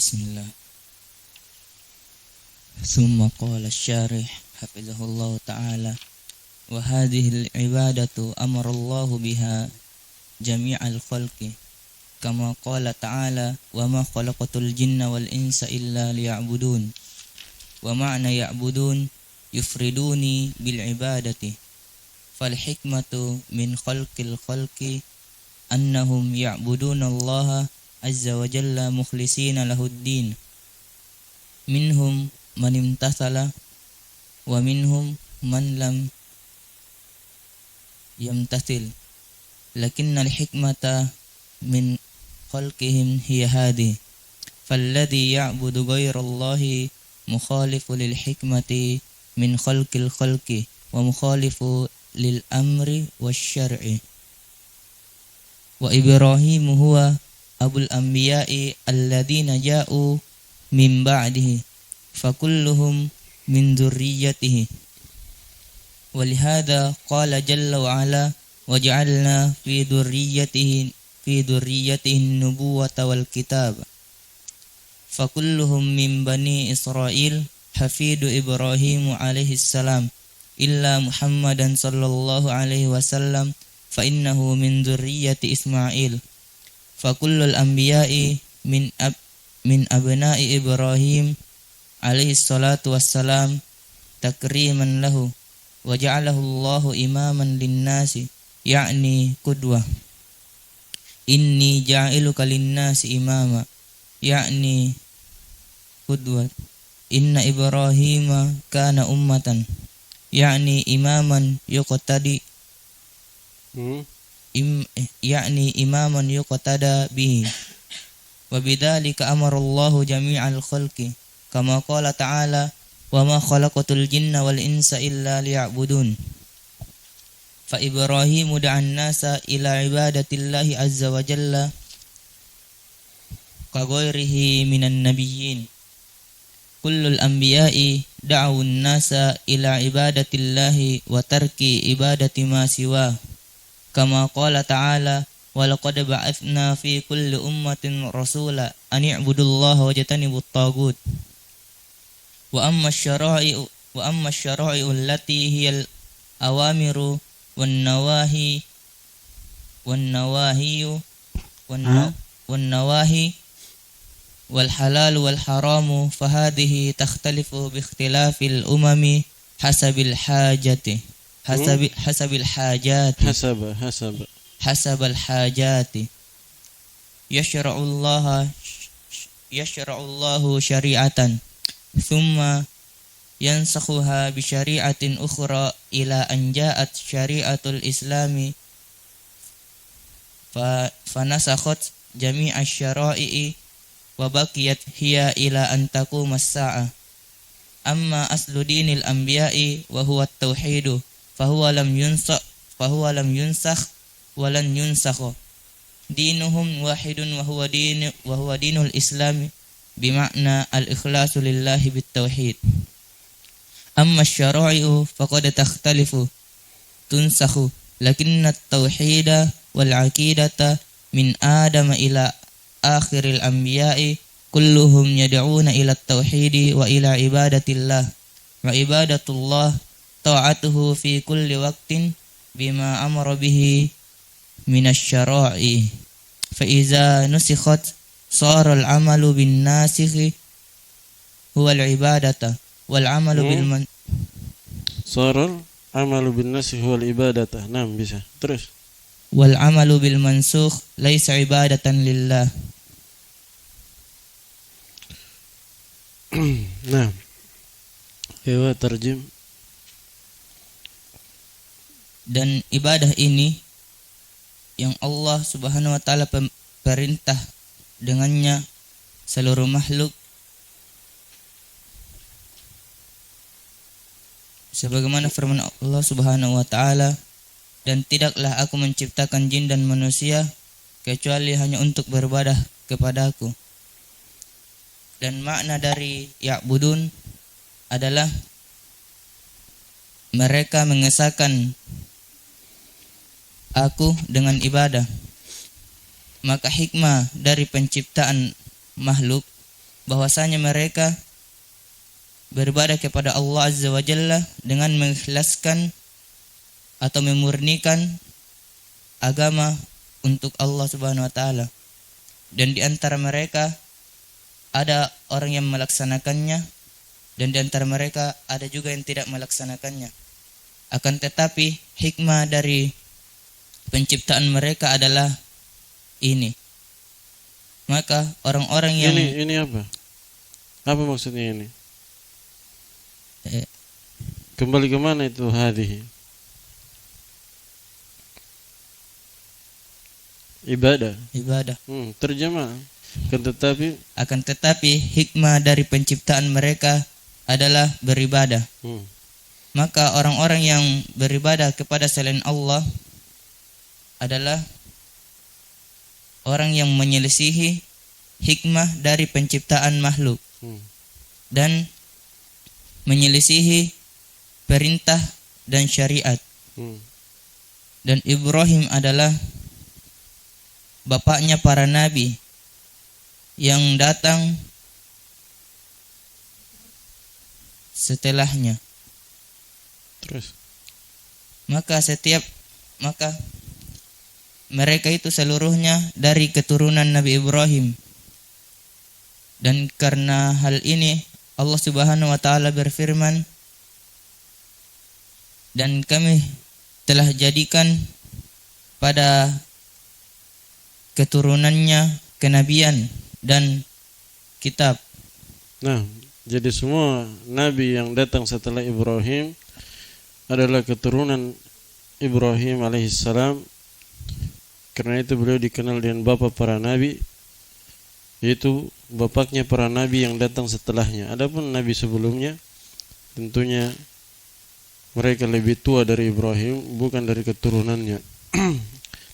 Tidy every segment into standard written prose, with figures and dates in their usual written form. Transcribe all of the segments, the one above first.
Bismillah. Thumma qala asy-syarih hafizahullahu ta'ala wa hadhihi al-ibadatu amara Allahu biha jami'al khalqi kama qala ta'ala wa ma khalaqatul jinna wal insa illa liya'budun wa ma'na ya'budun yufriduni bil ibadati fal hikmatu min khalqil khalqi annahum ya'buduna Allah azza wa jalla mukhlisina lahud-din minhum man imtathala wa minhum man lam yamtathil lakinnal hikmata min khalqihim hiya hadhihi falladhi ya'budu ghayrallahi mukhalifu lil hikmati min khalqil khalqi wa mukhalifu lil amri wasyar'i wa Ibrahim huwa abul anbiya'i alladhina ja'u min ba'dihi fakulluhum min dzurriyyatihi walihada qala jalla wa ala waj'alna fi dzurriyyatihi nubuwata wal kitab fakulluhum min bani Israil hafidu Ibrahim alaihi salam illa Muhammadan sallallahu alaihi wasallam fa innahu min dzurriyyati Ismail fakullul anbiya'i min abna'i Ibrahim alaihi salatu wassalam takriman lahu wa ja'alahu Allahu imaman linnasi ya'ni qudwah inni ja'iluka linnasi imama ya'ni qudwah inna Ibrahima kana ummatan ya'ni imaman yuqtadi ya'ni imaman yuqtada bihi wa bidzalika amara Allahu jami'al khalqi kama qala ta'ala wa ma khalaqatul jinna wal insa illa liya'budun fa Ibrahimu da'an nasa ila ibadatillahi azza wa jalla ka ghairihi minan nabiyyin kullul anbiya'i da'un nasa ila ibadatillahi wa tarki ibadati ma siwa kama qala ta'ala wa laqad ba'athna fi kulli ummatin rasula an i'budullaha wa jatanibut taghut wa amma asy-syara'i'u allati hiyal awamiru wan nawahi wal halal wal haramu fahadhihi takhtalifu bi ikhtilafil umami hasabil hajati hasabil hajati yashra'u Allahu syari'atan thumma yansakhuha bi syari'atin ukhra ila an ja'at syari'atul islami fa nasakhat jami'a syara'i'i wa baqiyat hiya ila an taqumas sa'ah amma aslu dinil anbiya'i wa huwa at-tauhid fa huwa lam yunsakh wa lan yunsakh dinuhum wahidun wa huwa dinul islam bima'na al-ikhlasu lillahi bit-tauhid amma asy-syara'i'u faqad takhtalifu tunsakhu lakinna at-tauhida wal 'aqidata min adam ila akhiril anbiya'i kulluhum yad'una ila at-tauhidi wa ila ibadatillah wa ibadatullah ta'atuhu fi kulli waqtin bima amara bihi minasy-syara'i fa iza nusikhat sara al-amalu bin nasikhi huwa al-ibadata wal amalu bil sara al-amalu bin nasikhi huwa al-ibadata. Naam, bisa. Terus. Wal amalu bil mansukh laisa ibadatan lillah. Naam. Ewa tarjim. Dan ibadah ini yang Allah Subhanahu wa taala perintah dengannya seluruh makhluk sebagaimana firman Allah Subhanahu wa taala, dan tidaklah aku menciptakan jin dan manusia kecuali hanya untuk beribadah kepadaku. Dan makna dari ya'budun adalah mereka mengesahkan aku dengan ibadah. Maka hikmah dari penciptaan makhluk bahwasanya mereka beribadah kepada Allah Azza wa Jalla dengan mengikhlaskan atau memurnikan agama untuk Allah Subhanahu wa taala. Dan di antara mereka ada orang yang melaksanakannya dan di antara mereka ada juga yang tidak melaksanakannya. Akan tetapi hikmah dari penciptaan mereka adalah ini. Maka orang-orang yang ini apa? Apa maksudnya ini? Kembali ke mana itu hadhihi? Ibadah. Terjemah. Akan tetapi hikmah dari penciptaan mereka adalah beribadah. Maka orang-orang yang beribadah kepada selain Allah adalah orang yang menyelisihi hikmah dari penciptaan makhluk dan menyelisihi perintah dan syariat. Dan Ibrahim adalah bapaknya para nabi yang datang setelahnya. Terus Maka mereka itu seluruhnya dari keturunan Nabi Ibrahim. Dan karena hal ini Allah Subhanahu wa taala berfirman, dan kami telah jadikan pada keturunannya kenabian dan kitab. Nah, jadi semua nabi yang datang setelah Ibrahim adalah keturunan Ibrahim alaihissalam. Karena itu beliau dikenal dengan bapa para nabi, yaitu bapaknya para nabi yang datang setelahnya. Adapun nabi sebelumnya tentunya mereka lebih tua dari Ibrahim, bukan dari keturunannya.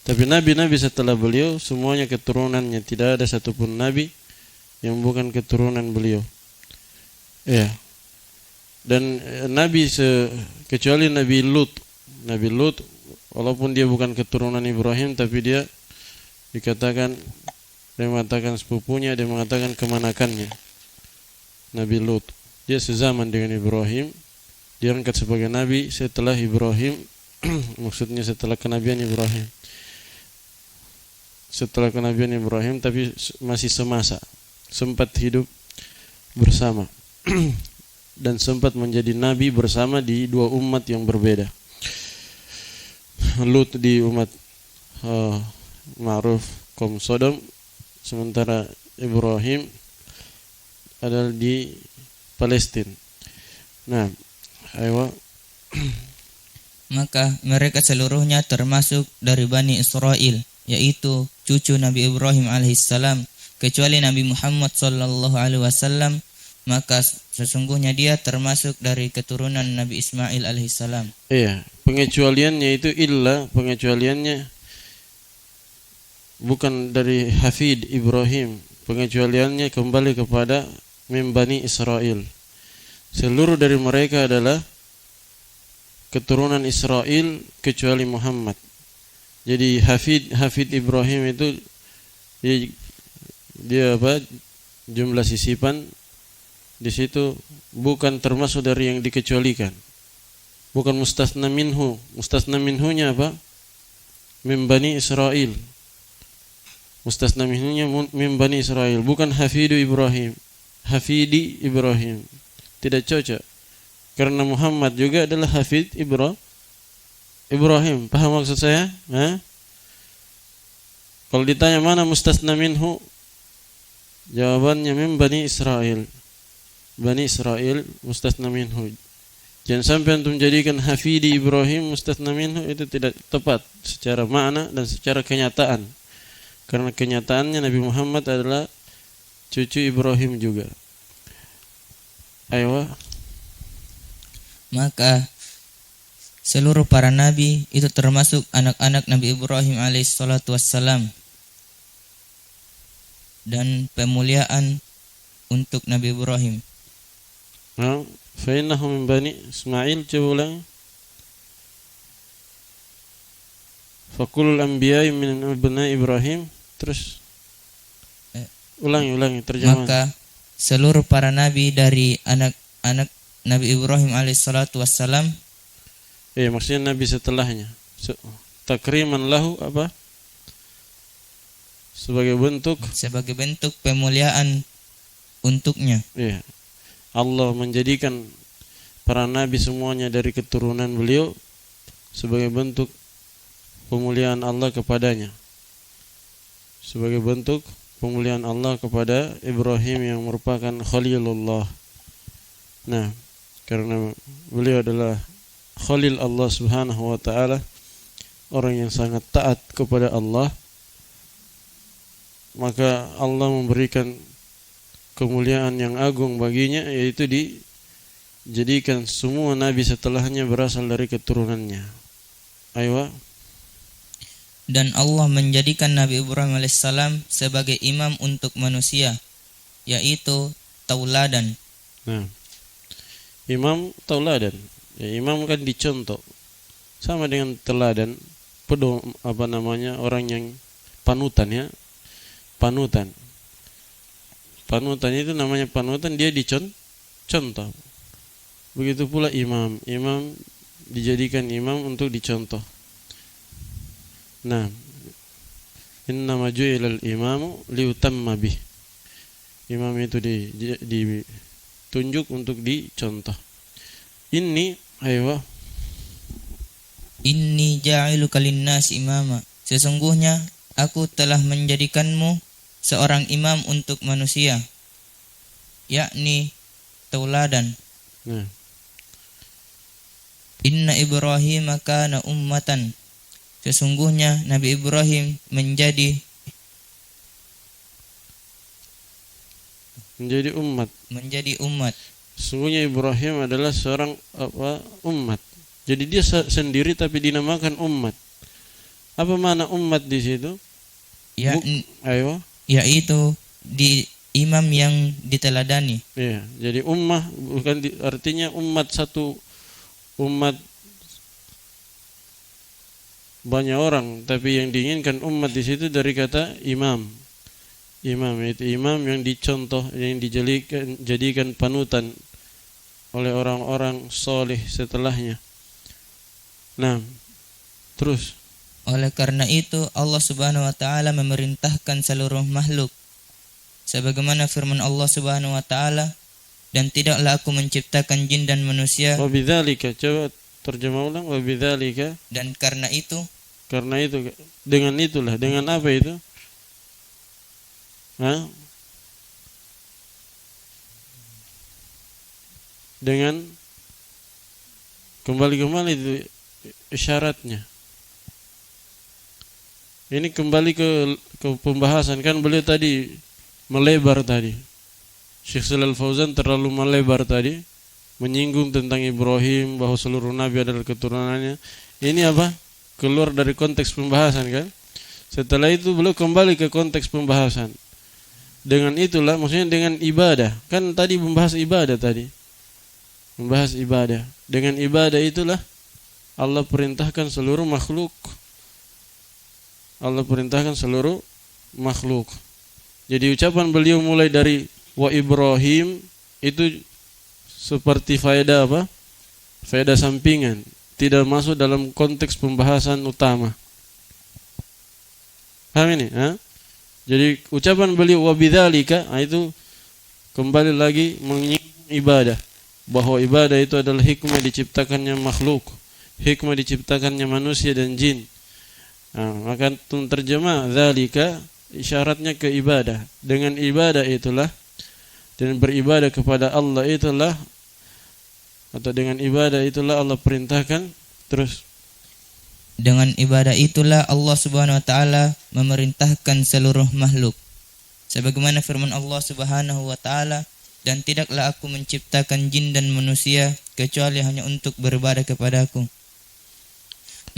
Tapi nabi-nabi setelah beliau semuanya keturunannya, tidak ada satupun nabi yang bukan keturunan beliau. Ya. Dan kecuali Nabi Lut. Nabi Lut walaupun dia bukan keturunan Ibrahim, tapi dia dikatakan, dia mengatakan sepupunya, dia mengatakan kemanakannya. Nabi Lut, dia sezaman dengan Ibrahim, dia angkat sebagai nabi setelah Ibrahim. Maksudnya setelah kenabian Ibrahim. Setelah kenabian Ibrahim, tapi masih semasa, sempat hidup bersama dan sempat menjadi nabi bersama di dua umat yang berbeda. Lut di umat Ma'ruf kaum Sodom, sementara Ibrahim adalah di Palestina. Nah, ayo. Maka mereka seluruhnya termasuk dari Bani Israel, yaitu cucu Nabi Ibrahim alaihissalam, kecuali Nabi Muhammad sallallahu alaihi wasallam, maka sesungguhnya dia termasuk dari keturunan Nabi Ismail alaihissalam. Iya, pengecualiannya itu pengecualiannya bukan dari hafid Ibrahim, pengecualiannya kembali kepada Bani Israel. Seluruh dari mereka adalah keturunan Israel kecuali Muhammad. Jadi hafid Ibrahim itu dia apa? Jumlah sisipan di situ bukan termasuk dari yang dikecualikan. Bukan mustasna minhu. Mustasna minhunya apa? Min Bani Israel. Mustasna minhunya min Bani Israel, bukan hafidu Ibrahim. Hafidi Ibrahim. Tidak cocok. Karena Muhammad juga adalah hafid Ibrahim. Paham maksud saya? Kalau ditanya mana mustasna minhu, jawabannya min Bani Israel. Bani Israel mustasna minhu. Jangan sampai antum jadikan hafidi Ibrahim mustasna minhu, itu tidak tepat secara makna dan secara kenyataan. Karena kenyataannya Nabi Muhammad adalah cucu Ibrahim juga. Ayo. Maka seluruh para nabi itu termasuk anak-anak Nabi Ibrahim alaihissalatu wassalam. Dan pemuliaan untuk Nabi Ibrahim. Fa'innahu min Bani Ismail, coba ulang. Fakulul anbiya'i min abna'i Ibrahim. Terus ulangi terjemahan. Maka seluruh para nabi dari anak-anak Nabi Ibrahim alaihissalatu wassalam. Maksudnya nabi setelahnya. Takriman lahu apa? Sebagai bentuk pemuliaan untuknya. Iya. Allah menjadikan para nabi semuanya dari keturunan beliau sebagai bentuk pemuliaan Allah kepadanya. Sebagai bentuk pemuliaan Allah kepada Ibrahim yang merupakan Khalilullah. Nah, karena beliau adalah Khalil Allah Subhanahu wa taala, orang yang sangat taat kepada Allah, maka Allah memberikan kemuliaan yang agung baginya, yaitu dijadikan semua nabi setelahnya berasal dari keturunannya. Aywa. Dan Allah menjadikan Nabi Ibrahim alaihissalam sebagai imam untuk manusia, yaitu tauladan. Nah, imam tauladan. Imam kan dicontoh. Sama dengan teladan, orang yang panutan ya. Panutan itu namanya panutan, dia dicontoh. Begitu pula imam dijadikan imam untuk dicontoh. Nah, innama ju'ilal imamu liutamma bih. Imam itu ditunjuk untuk dicontoh. Inni ja'iluka linnas imama. Sesungguhnya aku telah menjadikanmu seorang imam untuk manusia, yakni tauladan. Inna Ibrahim kana ummatan. Sesungguhnya Nabi Ibrahim menjadi umat. Sesungguhnya Ibrahim adalah seorang umat. Jadi dia sendiri tapi dinamakan umat. Apa makna umat di situ? Yaitu imam yang diteladani. Iya, jadi ummah bukan artinya umat satu umat banyak orang, tapi yang diinginkan umat di situ dari kata imam. Imam itu imam yang dicontoh, yang dijadikan panutan oleh orang-orang soleh setelahnya. Nah, terus. Oleh karena itu Allah Subhanahu wa taala memerintahkan seluruh makhluk sebagaimana firman Allah Subhanahu wa taala, dan tidaklah aku menciptakan jin dan manusia. Wa bidzalika, coba terjemah ulang. Wa bidzalika, dan karena itu, dengan itulah, dengan apa itu? Dengan kembali itu isyaratnya. Ini kembali ke pembahasan, kan beliau tadi melebar tadi. Syekh Shalal Fauzan terlalu melebar tadi, menyinggung tentang Ibrahim, bahwa seluruh nabi adalah keturunannya. Ini apa? Keluar dari konteks pembahasan kan? Setelah itu beliau kembali ke konteks pembahasan. Dengan itulah, maksudnya dengan ibadah. Kan tadi membahas ibadah tadi. Membahas ibadah. Dengan ibadah itulah Allah perintahkan seluruh makhluk. Jadi ucapan beliau mulai dari wa Ibrahim itu seperti faedah apa? Faedah sampingan, tidak masuk dalam konteks pembahasan utama. Paham ini? Jadi ucapan beliau wa bidzalika itu kembali lagi menyinggung ibadah, bahwa ibadah itu adalah hikmah diciptakannya makhluk, hikmah diciptakannya manusia dan jin. Maka terjemah dzalika isyaratnya ke ibadah. Dengan ibadah itulah, dan beribadah kepada Allah itulah, atau dengan ibadah itulah Allah perintahkan. Terus, dengan ibadah itulah Allah Subhanahu wa taala memerintahkan seluruh makhluk. Sebagaimana firman Allah Subhanahu wa taala, dan tidaklah aku menciptakan jin dan manusia kecuali hanya untuk beribadah kepadaku.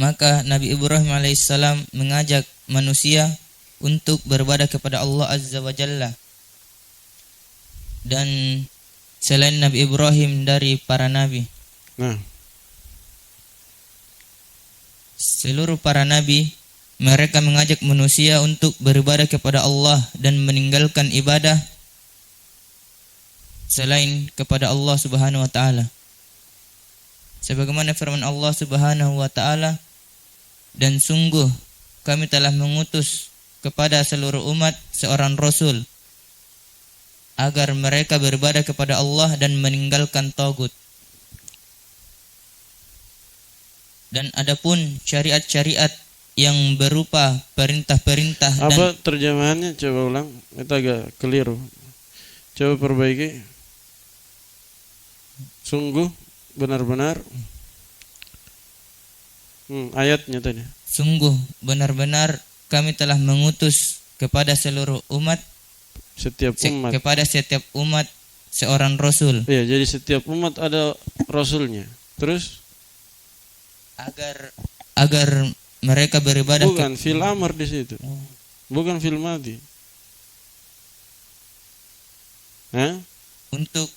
Maka Nabi Ibrahim alaihissalam mengajak manusia untuk beribadah kepada Allah Azza wa Jalla. Dan selain Nabi Ibrahim dari para nabi, seluruh para nabi mereka mengajak manusia untuk beribadah kepada Allah dan meninggalkan ibadah selain kepada Allah Subhanahu wa taala. Sebagaimana firman Allah Subhanahu wa taala, dan sungguh kami telah mengutus kepada seluruh umat seorang rasul agar mereka beribadah kepada Allah dan meninggalkan tagut. Dan adapun syariat-syariat yang berupa perintah-perintah dan Apa terjemahannya? Coba ulang, itu agak keliru. Coba perbaiki. Sungguh benar-benar ayatnya tadi. sungguh benar-benar kami telah mengutus kepada seluruh umat Setiap umat. kepada setiap umat seorang rasul Iya, jadi setiap umat ada rasulnya. Terus agar mereka beribadah bukan fil amr di situ. Bukan fil madi. untuk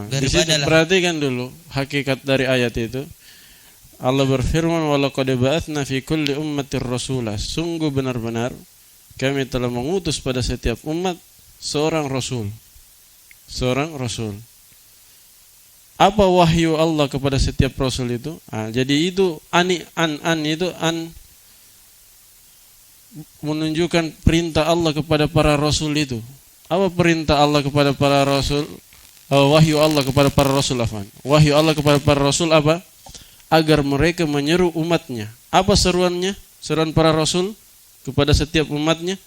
Di situ beribadahlah. perhatikan dulu hakikat dari ayat itu. Allah berfirman, "Walaqad ba'atsna fi kulli ummatir rasula." Sungguh benar-benar kami telah mengutus pada setiap umat seorang rasul. Seorang rasul. Apa wahyu Allah kepada setiap rasul itu? Jadi itu itu menunjukkan perintah Allah kepada para rasul itu. Apa perintah Allah kepada para rasul? Wahyu Allah kepada para rasul afan. Wahyu Allah kepada para rasul apa? Agar mereka menyeru umatnya. Apa seruannya? Seruan para rasul kepada setiap umatnya,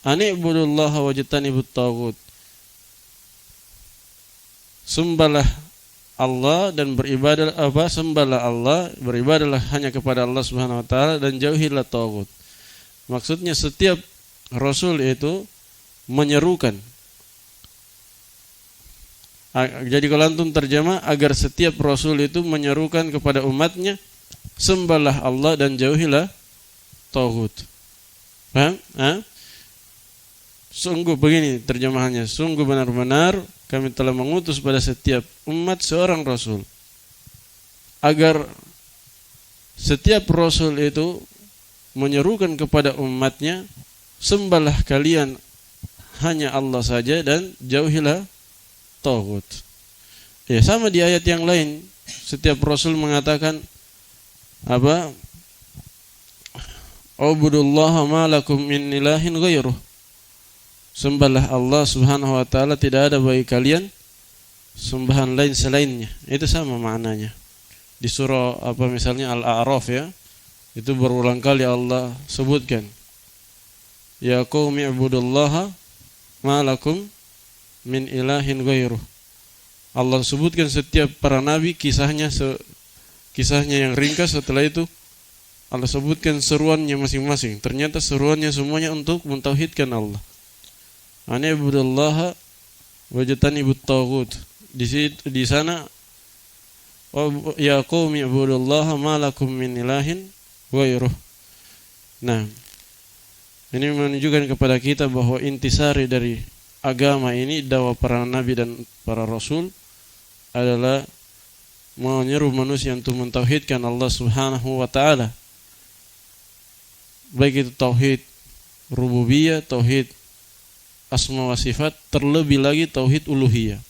"Ani'budullaha wajtanibut taghut." Sembahlah Allah dan sembahlah Allah, beribadahlah hanya kepada Allah Subhanahu wa taala dan jauhilah taghut. Maksudnya setiap rasul itu menyerukan. Jadi kalau antum terjemah, agar setiap rasul itu menyerukan kepada umatnya, sembahlah Allah dan jauhilah taghut. Paham? Sungguh begini terjemahannya, sungguh benar-benar kami telah mengutus pada setiap umat seorang rasul, agar setiap rasul itu menyerukan kepada umatnya, sembahlah kalian hanya Allah saja dan jauhilah taghut. Ya, sama di ayat yang lain setiap rasul mengatakan apa? "Ubudullaha ma lakum min ilahin ghairuh." Sembahlah Allah Subhanahu wa taala, tidak ada bagi kalian sembahan lain selainnya. Itu sama maknanya. Di surah misalnya Al-A'raf ya, itu berulang kali Allah sebutkan, "Ya qaumi ibudullaha ma lakum min ilahin ghairuh." Allah sebutkan setiap para nabi kisahnya yang ringkas. Setelah itu Allah sebutkan seruannya masing-masing. Ternyata seruannya semuanya untuk mentauhidkan Allah. "Ani'budullaha wajtanibut taghut." Di sana, "Ya qaumi ibudullaha ma lakum min ilahin ghairuh." Nah, ini menunjukkan kepada kita bahwa intisari dari agama ini, dakwah para nabi dan para rasul, adalah menyeru manusia untuk mentauhidkan Allah Subhanahu wa taala. Baik itu tauhid rububiyah, tauhid asma wa sifat, terlebih lagi tauhid uluhiyah.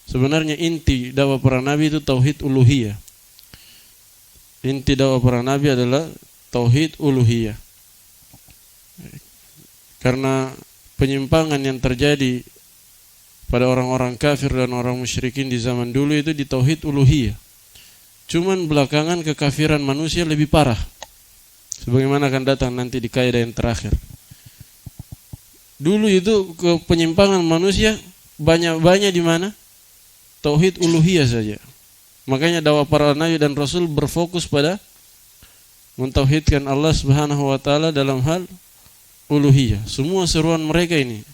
Sebenarnya inti dakwah para nabi itu tauhid uluhiyah. Inti dakwah para nabi adalah tauhid uluhiyah. Karena penyimpangan yang terjadi pada orang-orang kafir dan orang musyrikin di zaman dulu itu di tauhid uluhiyah. Cuman belakangan kekafiran manusia lebih parah, sebagaimana akan datang nanti di kaidah yang terakhir. Dulu itu penyimpangan manusia banyak di mana? Tauhid uluhiyah saja. Makanya dakwah para nabi dan rasul berfokus pada mentauhidkan Allah Subhanahu wa taala dalam hal uluhiyah. Semua seruan mereka ini,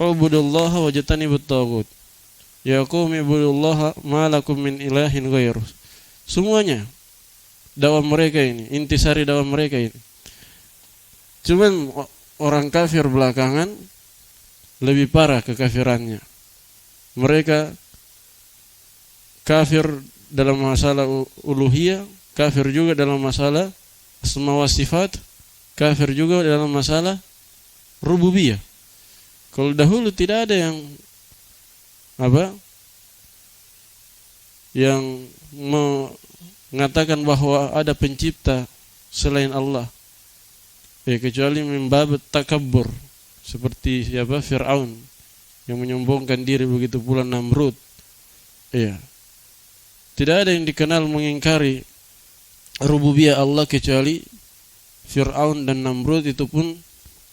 "Ubudullaha wajtanibut taghut." "Ya qaumi ibudullaha ma lakum min ilahin ghairuh." Semuanya dakwah mereka ini, intisari dakwah mereka ini. Cuman orang kafir belakangan lebih parah kekafirannya. Mereka kafir dalam masalah uluhiyah, kafir juga dalam masalah asma wa sifat, kafir juga dalam masalah rububiyah. Kalau dahulu tidak ada yang yang mengatakan bahwa ada pencipta selain Allah, kecuali membab takabbur, seperti siapa? Fir'aun yang menyombongkan diri, begitu pula Namrud. Tidak ada yang dikenal mengingkari rububiyah Allah kecuali Fir'aun dan Namrud. Itu pun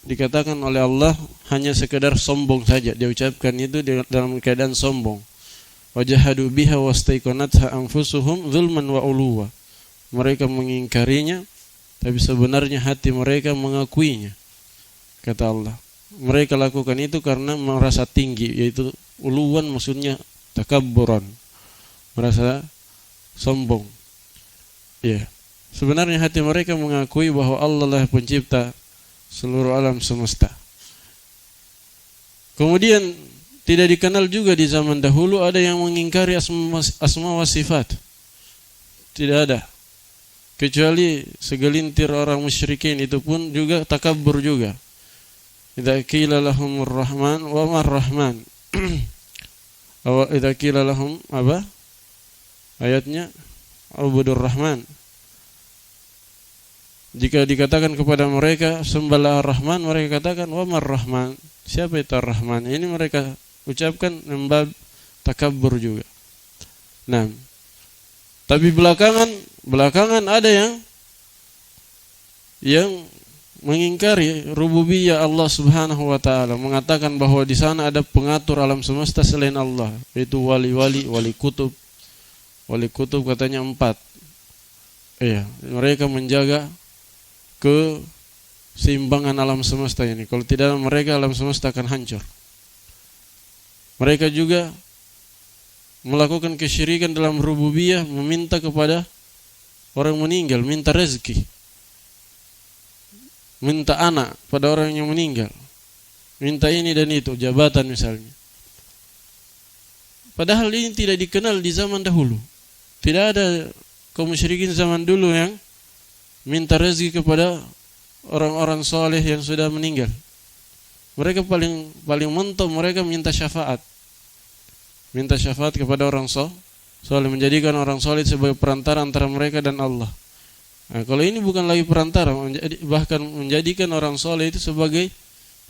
dikatakan oleh Allah hanya sekedar sombong saja, dia ucapkan itu dalam keadaan sombong. Wajahadu biha wastaiqanatha anfusuhum zulman wa uluwa. Mereka mengingkarinya, tapi sebenarnya hati mereka mengakuinya, kata Allah. Mereka lakukan itu karena merasa tinggi, yaitu uluwan maksudnya takabburan, merasa sombong. Sebenarnya hati mereka mengakui bahwa Allah lah pencipta seluruh alam semesta. Kemudian tidak dikenal juga di zaman dahulu ada yang mengingkari asma wa sifat. Tidak ada, kecuali segelintir orang musyrikin, itu pun juga takabbur juga. Idza qila lahumur rahman wa mar rahman. Idza qila lahum apa? Ayatnya ubudur rahman. Jika dikatakan kepada mereka sembahlah Rahman, mereka katakan wa mar rahman. Siapa itu Ar-Rahman? Ini mereka ucapkan membab takabbur juga. Nah, tapi belakangan ada yang mengingkari rububiyah Allah Subhanahu wa taala, mengatakan bahwa di sana ada pengatur alam semesta selain Allah, yaitu wali-wali, wali kutub. Wali kutub katanya 4. Mereka menjaga keseimbangan alam semesta ini. Kalau tidak mereka, alam semesta akan hancur. Mereka juga melakukan kesyirikan dalam rububiyah, meminta kepada orang meninggal, minta rezeki, minta anak pada orang yang meninggal, minta ini dan itu, jabatan misalnya. Padahal ini tidak dikenal di zaman dahulu. Tidak ada kaum musyrikin zaman dulu yang minta rezeki kepada orang-orang soleh yang sudah meninggal. Mereka paling mentok, mereka minta syafaat. Minta syafaat kepada orang soleh, menjadikan orang soleh sebagai perantara antara mereka dan Allah. Nah, kalau ini bukan lagi perantara, bahkan menjadikan orang soleh itu sebagai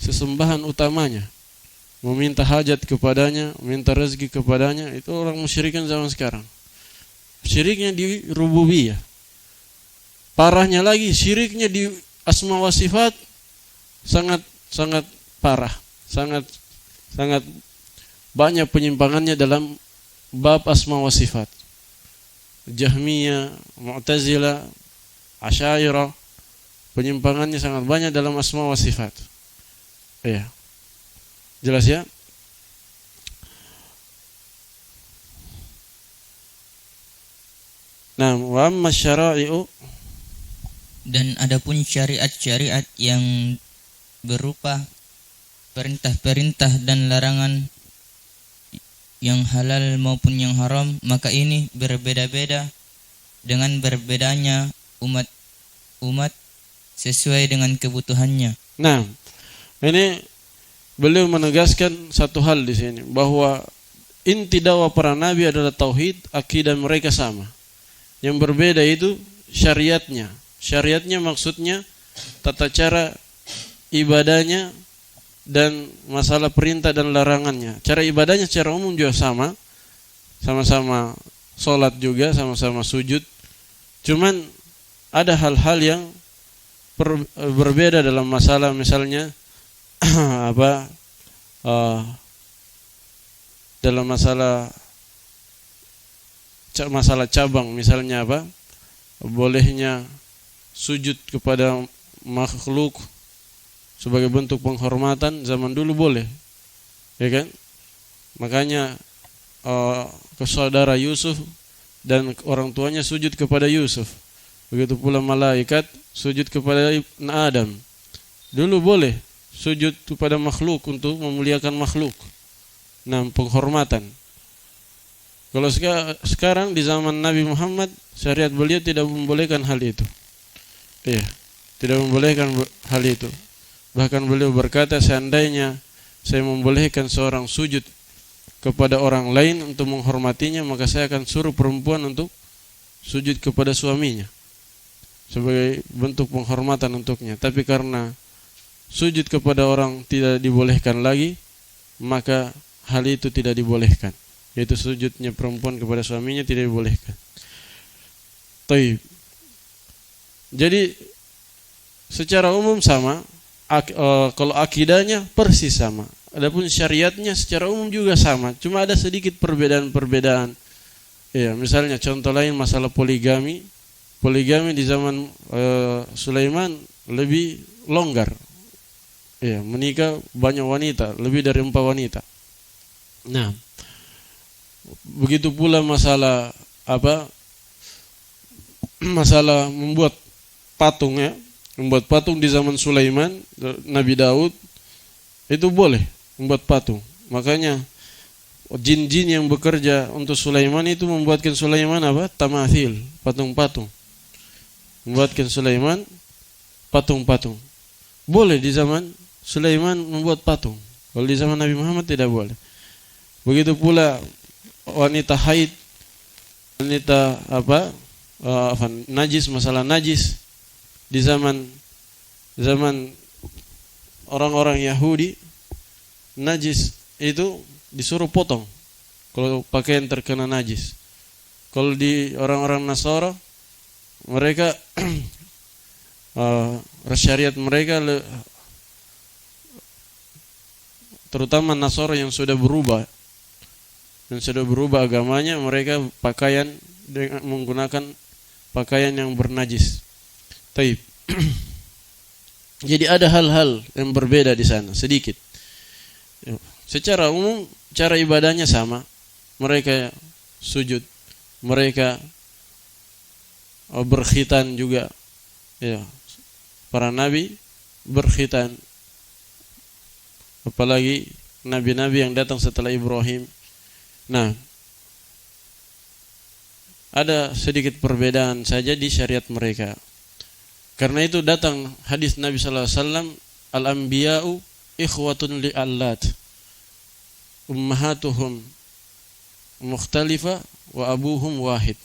sesembahan utamanya, meminta hajat kepadanya, meminta rezeki kepadanya. Itu orang musyrikin zaman sekarang. Syiriknya di rububiyah. Parahnya lagi, syiriknya di asma wa sifat sangat parah, sangat banyak penyimpangannya dalam bab asma wa sifat. Jahmiyah, Mu'tazilah, Asy'ariyah, penyimpangannya sangat banyak dalam asma wa sifat. Jelas ya? Nah, wa amma syara'i'u, dan adapun syariat-syariat yang berupa perintah-perintah dan larangan yang halal maupun yang haram, maka ini berbeda-beda dengan berbedanya umat sesuai dengan kebutuhannya. Nah, ini beliau menegaskan satu hal di sini, bahwa inti dakwah para nabi adalah tauhid, akidah mereka sama. Yang berbeda itu syariatnya. Syariatnya maksudnya tata cara ibadahnya dan masalah perintah dan larangannya. Cara ibadahnya secara umum juga sama-sama sholat juga, sama-sama sujud. Cuman ada hal-hal yang berbeda dalam masalah, misalnya dalam masalah cabang, misalnya bolehnya sujud kepada makhluk sebagai bentuk penghormatan, zaman dulu boleh, ya kan? Makanya saudara Yusuf dan orang tuanya sujud kepada Yusuf. Begitu pula malaikat sujud kepada Adam. Dulu boleh sujud kepada makhluk untuk memuliakan makhluk. Nah, penghormatan. Kalau sekarang di zaman Nabi Muhammad, syariat beliau tidak membolehkan hal itu. Tidak membolehkan hal itu. Bahkan beliau berkata, seandainya saya membolehkan seorang sujud kepada orang lain untuk menghormatinya, maka saya akan suruh perempuan untuk sujud kepada suaminya sebagai bentuk penghormatan untuknya. Tapi karena sujud kepada orang tidak dibolehkan lagi, maka hal itu tidak dibolehkan, yaitu sujudnya perempuan kepada suaminya tidak dibolehkan. Taib. Jadi secara umum sama, kalau akidahnya persis sama. Adapun syariatnya secara umum juga sama, cuma ada sedikit perbedaan-perbedaan. Ya, misalnya contoh lain masalah poligami. Poligami di zaman Sulaiman lebih longgar. Ya, menikah banyak wanita, lebih dari 4 wanita. Nah, begitu pula masalah masalah membuat patung ya. Membuat patung di zaman Sulaiman, Nabi Daud itu boleh membuat patung. Makanya jin-jin yang bekerja untuk Sulaiman itu membuatkan Sulaiman tamathil, patung-patung. Membuatkan Sulaiman patung-patung. Boleh di zaman Sulaiman membuat patung. Kalau di zaman Nabi Muhammad tidak boleh. Begitu pula wanita haid, wanita najis, masalah najis di zaman orang-orang Yahudi, najis itu disuruh potong kalau pakaian terkena najis. Kalau di orang-orang Nasara, mereka syariat mereka, terutama Nasara yang sudah berubah agamanya, mereka pakaian dengan menggunakan pakaian yang bernajis. Taib. Jadi ada hal-hal yang berbeda di sana sedikit. Secara umum cara ibadahnya sama. Mereka sujud, mereka berkhitan juga. Ya, para nabi berkhitan. Apalagi nabi-nabi yang datang setelah Ibrahim. Nah, ada sedikit perbedaan saja di syariat mereka. Karena itu datang hadis Nabi sallallahu alaihi wasallam, al-anbiya'u ikhwatun li'allat, ummahatuhum mukhtalifa wa abuhum wahid.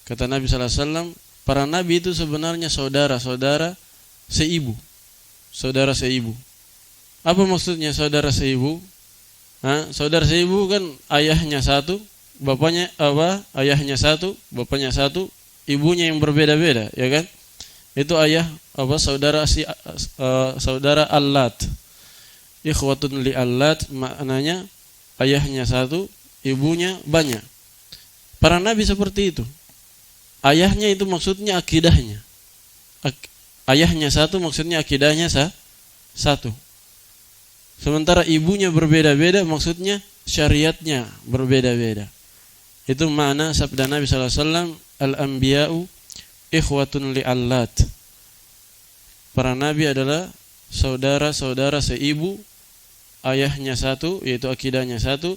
Kata Nabi sallallahu alaihi wasallam, para nabi itu sebenarnya saudara-saudara seibu. Saudara seibu. Apa maksudnya saudara seibu? Saudara seibu kan ayahnya satu, bapaknya ayahnya satu, bapaknya satu, ibunya yang berbeda-beda, ya kan? Itu ayah saudara allat. Ikhwatun li allat maknanya ayahnya satu, ibunya banyak. Para nabi seperti itu. Ayahnya itu maksudnya akidahnya. Ayahnya satu maksudnya akidahnya satu. Sementara ibunya berbeda-beda maksudnya syariatnya berbeda-beda. Itu makna sabda Nabi sallallahu alaihi wasallam, al-anbiya'u ikhwatun li'allat. Para nabi adalah saudara-saudara seibu, ayahnya satu yaitu akidahnya satu,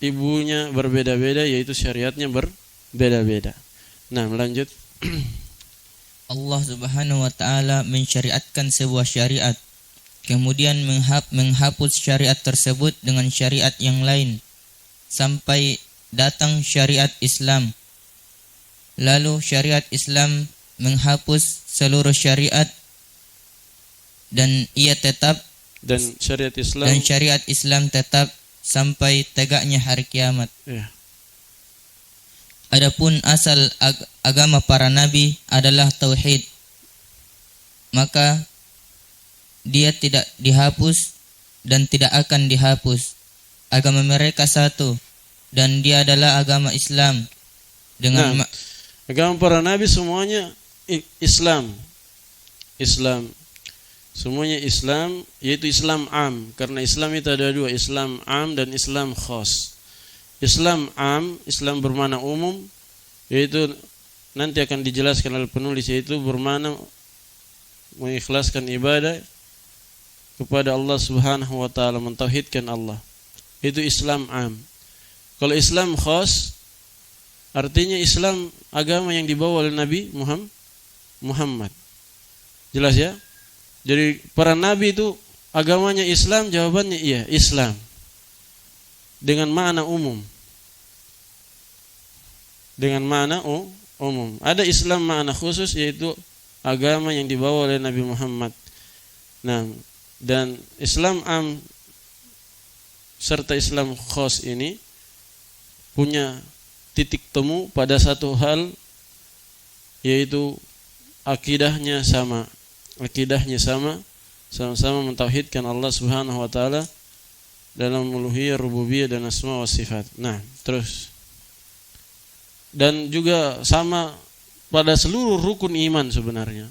ibunya berbeda-beda yaitu syariatnya berbeda-beda. Nah, lanjut. Allah Subhanahu wa taala mensyariatkan sebuah syariat, kemudian menghapus syariat tersebut dengan syariat yang lain sampai datang syariat Islam. Lalu syariat Islam menghapus seluruh syariat dan syariat Islam tetap sampai tegaknya hari kiamat. Ya. Adapun asal agama para nabi adalah tauhid, maka dia tidak dihapus dan tidak akan dihapus. Agama mereka satu dan dia adalah agama Islam. Dengan agama para nabi semuanya Islam. Semuanya Islam, yaitu Islam am. Karena Islam itu ada dua, Islam am dan Islam khas. Islam am, Islam bermakna umum, yaitu nanti akan dijelaskan oleh penulis, yaitu bermakna mengikhlaskan ibadah kepada Allah Subhanahu wa taala, mentauhidkan Allah. Itu Islam am. Kalau Islam khas artinya Islam agama yang dibawa oleh Nabi Muhammad. Jelas ya? Jadi para nabi itu agamanya Islam, jawabannya iya, Islam. dengan makna umum. Dengan makna umum. Ada Islam makna khusus, yaitu agama yang dibawa oleh Nabi Muhammad. Nah, dan Islam am serta Islam khos ini punya titik temu pada satu hal, yaitu akidahnya sama. Akidahnya sama-sama mentauhidkan Allah Subhanahu wa taala dalam uluhiyah, rububiyah dan asma wa sifat. Nah, terus dan juga sama pada seluruh rukun iman sebenarnya.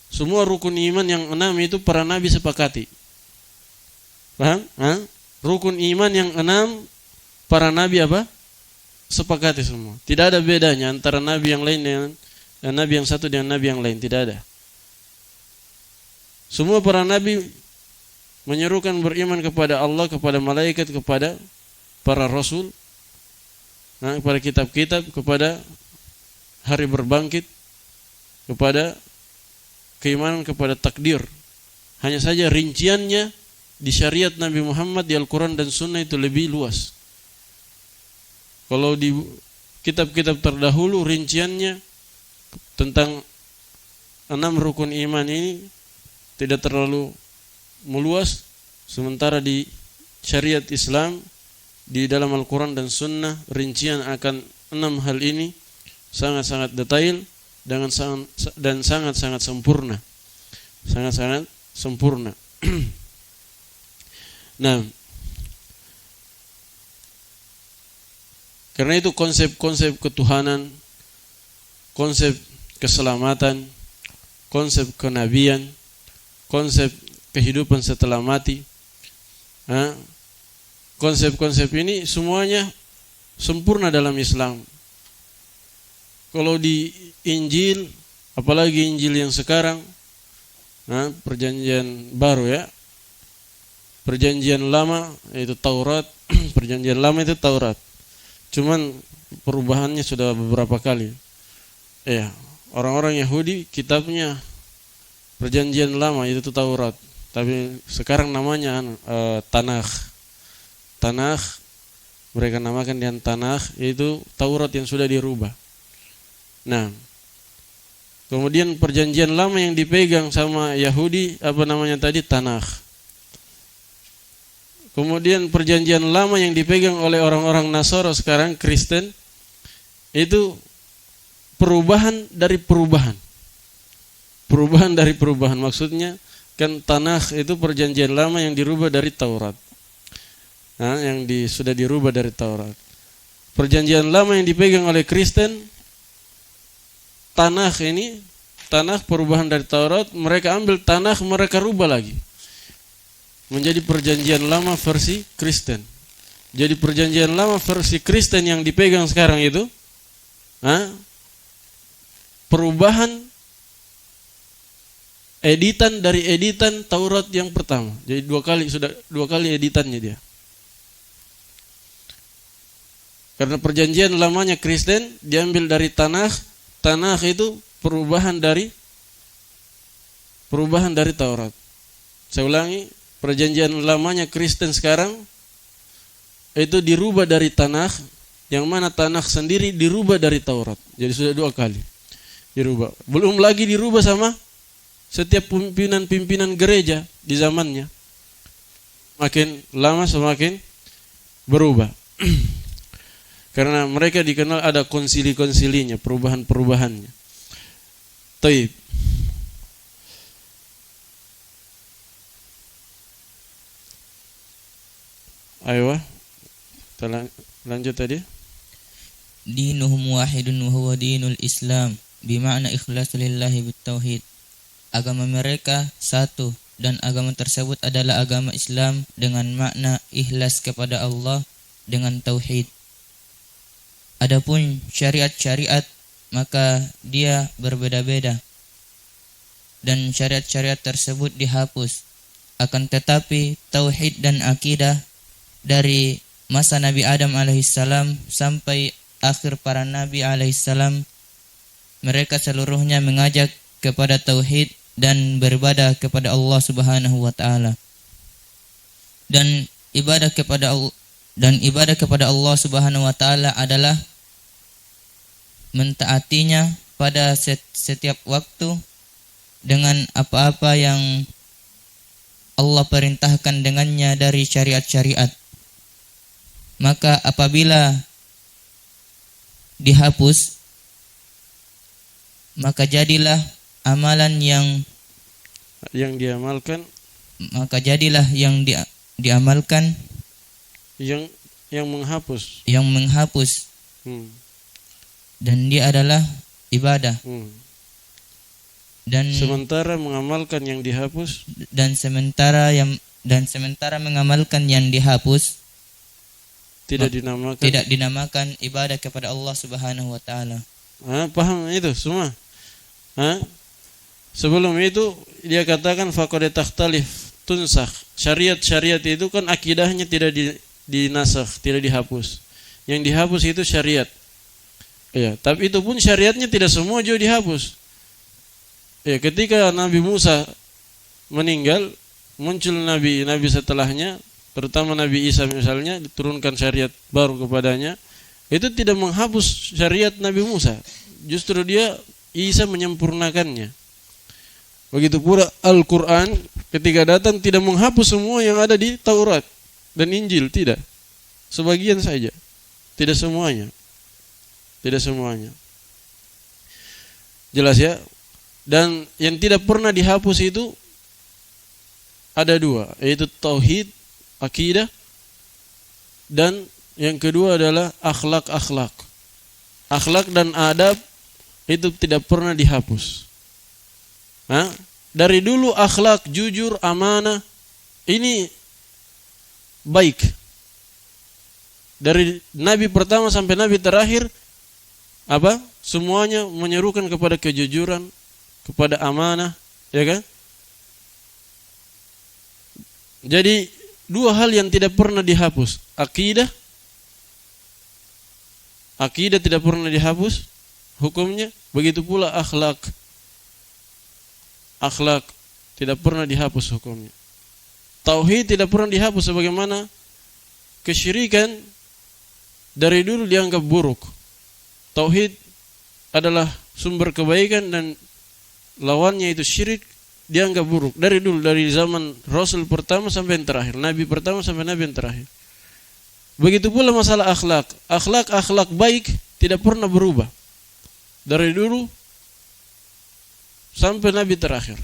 Semua rukun iman yang 6 itu para nabi sepakati. Paham? Rukun iman yang 6 para nabi apa? Sepakati semua. Tidak ada bedanya antara nabi yang lain dengan nabi yang satu dengan nabi yang lain, tidak ada. Semua para nabi menyerukan beriman kepada Allah, kepada malaikat, kepada para rasul, kepada kitab-kitab, kepada hari berbangkit, kepada keimanan kepada takdir. Hanya saja rinciannya di syariat Nabi Muhammad di Al-Quran dan Sunnah itu lebih luas. Kalau di kitab-kitab terdahulu rinciannya tentang 6 rukun iman ini tidak terlalu meluas, sementara di syariat Islam di dalam Al-Quran dan Sunnah rincian akan 6 hal ini sangat-sangat detail dan sangat-sangat sempurna. Sangat-sangat sempurna. Nah, karena itu konsep-konsep ketuhanan, konsep keselamatan, konsep kenabian, konsep kehidupan setelah mati, konsep-konsep ini semuanya sempurna dalam Islam. Kalau di Injil, apalagi Injil yang sekarang, perjanjian baru ya, perjanjian lama yaitu Taurat, perjanjian lama itu Taurat. Cuman perubahannya sudah beberapa kali. Ya, orang-orang Yahudi kitabnya perjanjian lama itu Taurat, tapi sekarang namanya Tanakh. Tanakh mereka namakan dengan Tanakh, yaitu Taurat yang sudah dirubah. Nah, kemudian perjanjian lama yang dipegang sama Yahudi apa namanya tadi? Tanakh. Kemudian perjanjian lama yang dipegang oleh orang-orang Nasara sekarang Kristen itu perubahan dari perubahan. Perubahan dari perubahan, maksudnya kan Tanakh itu perjanjian lama yang dirubah dari Taurat. Sudah dirubah dari Taurat. Perjanjian lama yang dipegang oleh Kristen, Tanakh ini, Tanakh perubahan dari Taurat, mereka ambil Tanakh, mereka rubah lagi menjadi perjanjian lama versi Kristen. Jadi perjanjian lama versi Kristen yang dipegang sekarang itu perubahan editan dari editan Taurat yang pertama. Jadi dua kali editannya dia. Karena perjanjian lamanya Kristen diambil dari Tanakh. Tanakh itu perubahan dari Taurat. Saya ulangi, perjanjian lamanya Kristen sekarang itu dirubah dari Tanakh, yang mana Tanakh sendiri dirubah dari Taurat. Jadi sudah 2 kali dirubah. Belum lagi dirubah sama setiap pimpinan gereja di zamannya. Makin lama semakin berubah. Karena mereka dikenal ada konsili-konsilinya, perubahan-perubahannya. Taib. Ayo, kita lanjut tadi. Dinuhum wahidun wa huwa dinul Islam, bima'na ikhlasu lillahi bitauhid. Agama mereka satu dan agama tersebut adalah agama Islam dengan makna ikhlas kepada Allah dengan tauhid. Adapun syariat-syariat maka dia berbeda-beda dan syariat-syariat tersebut dihapus. Akan tetapi tauhid dan akidah dari masa Nabi Adam alaihissalam sampai akhir para nabi alaihissalam, mereka seluruhnya mengajak kepada tauhid dan beribadah kepada Allah Subhanahu wa taala. Dan ibadah kepada Dan ibadah kepada Allah Subhanahu wa taala adalah mentaatinya pada setiap waktu dengan apa-apa yang Allah perintahkan dengannya dari syariat-syariat. Maka apabila dihapus, maka jadilah amalan yang diamalkan, maka jadilah yang diamalkan yang menghapus, dan dia adalah ibadah. Dan sementara mengamalkan yang dihapus, dan sementara mengamalkan yang dihapus tidak dinamakan ibadah kepada Allah Subhanahu wa taala. Paham itu semua? Sebelum itu dia katakan faqad takhtalif tunsakh. Syariat itu kan akidahnya tidak dinasakh, tidak dihapus. Yang dihapus itu syariat. Ya, tapi itu pun syariatnya tidak semua juga dihapus. Ya, ketika Nabi Musa meninggal, muncul nabi setelahnya, terutama Nabi Isa misalnya, diturunkan syariat baru kepadanya, itu tidak menghapus syariat Nabi Musa. Justru Isa menyempurnakannya. Begitu pula Al-Quran ketika datang tidak menghapus semua yang ada di Taurat dan Injil, tidak. Sebagian saja, tidak semuanya. Jelas ya? Dan yang tidak pernah dihapus itu ada dua, yaitu tauhid, akidah, dan yang kedua adalah akhlak. Akhlak dan adab itu tidak pernah dihapus. Dari dulu akhlak, jujur, amanah, ini baik. Dari Nabi pertama sampai Nabi terakhir, semuanya menyerukan kepada kejujuran, kepada amanah, ya kan? Jadi dua hal yang tidak pernah dihapus, akidah tidak pernah dihapus hukumnya, begitu pula akhlak tidak pernah dihapus hukumnya. Tauhid tidak pernah dihapus, sebagaimana kesyirikan dari dulu dianggap buruk. Tauhid adalah sumber kebaikan dan lawannya itu syirik dianggap buruk dari dulu, dari zaman Rasul pertama sampai yang terakhir, Nabi pertama sampai Nabi yang terakhir. Begitu pula masalah akhlak baik tidak pernah berubah dari dulu sampai Nabi terakhir,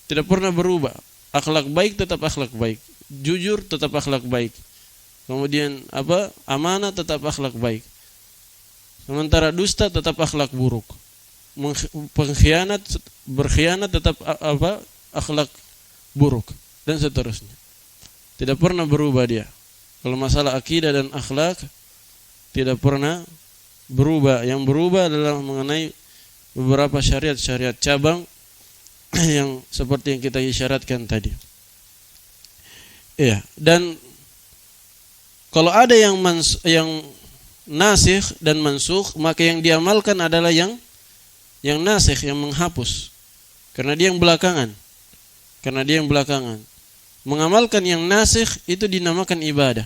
tidak pernah berubah. Akhlak baik tetap akhlak baik, jujur tetap akhlak baik, kemudian amanah tetap akhlak baik, sementara dusta tetap akhlak buruk, berkhianat tetap akhlak buruk, dan seterusnya. Tidak pernah berubah dia. Kalau masalah akidah dan akhlak tidak pernah berubah. Yang berubah adalah mengenai beberapa syariat cabang yang seperti yang kita isyaratkan tadi. Iya, dan kalau ada yang nasikh dan mansukh, maka yang diamalkan adalah yang nasikh, yang menghapus. Karena dia yang belakangan. Mengamalkan yang nasikh itu dinamakan ibadah.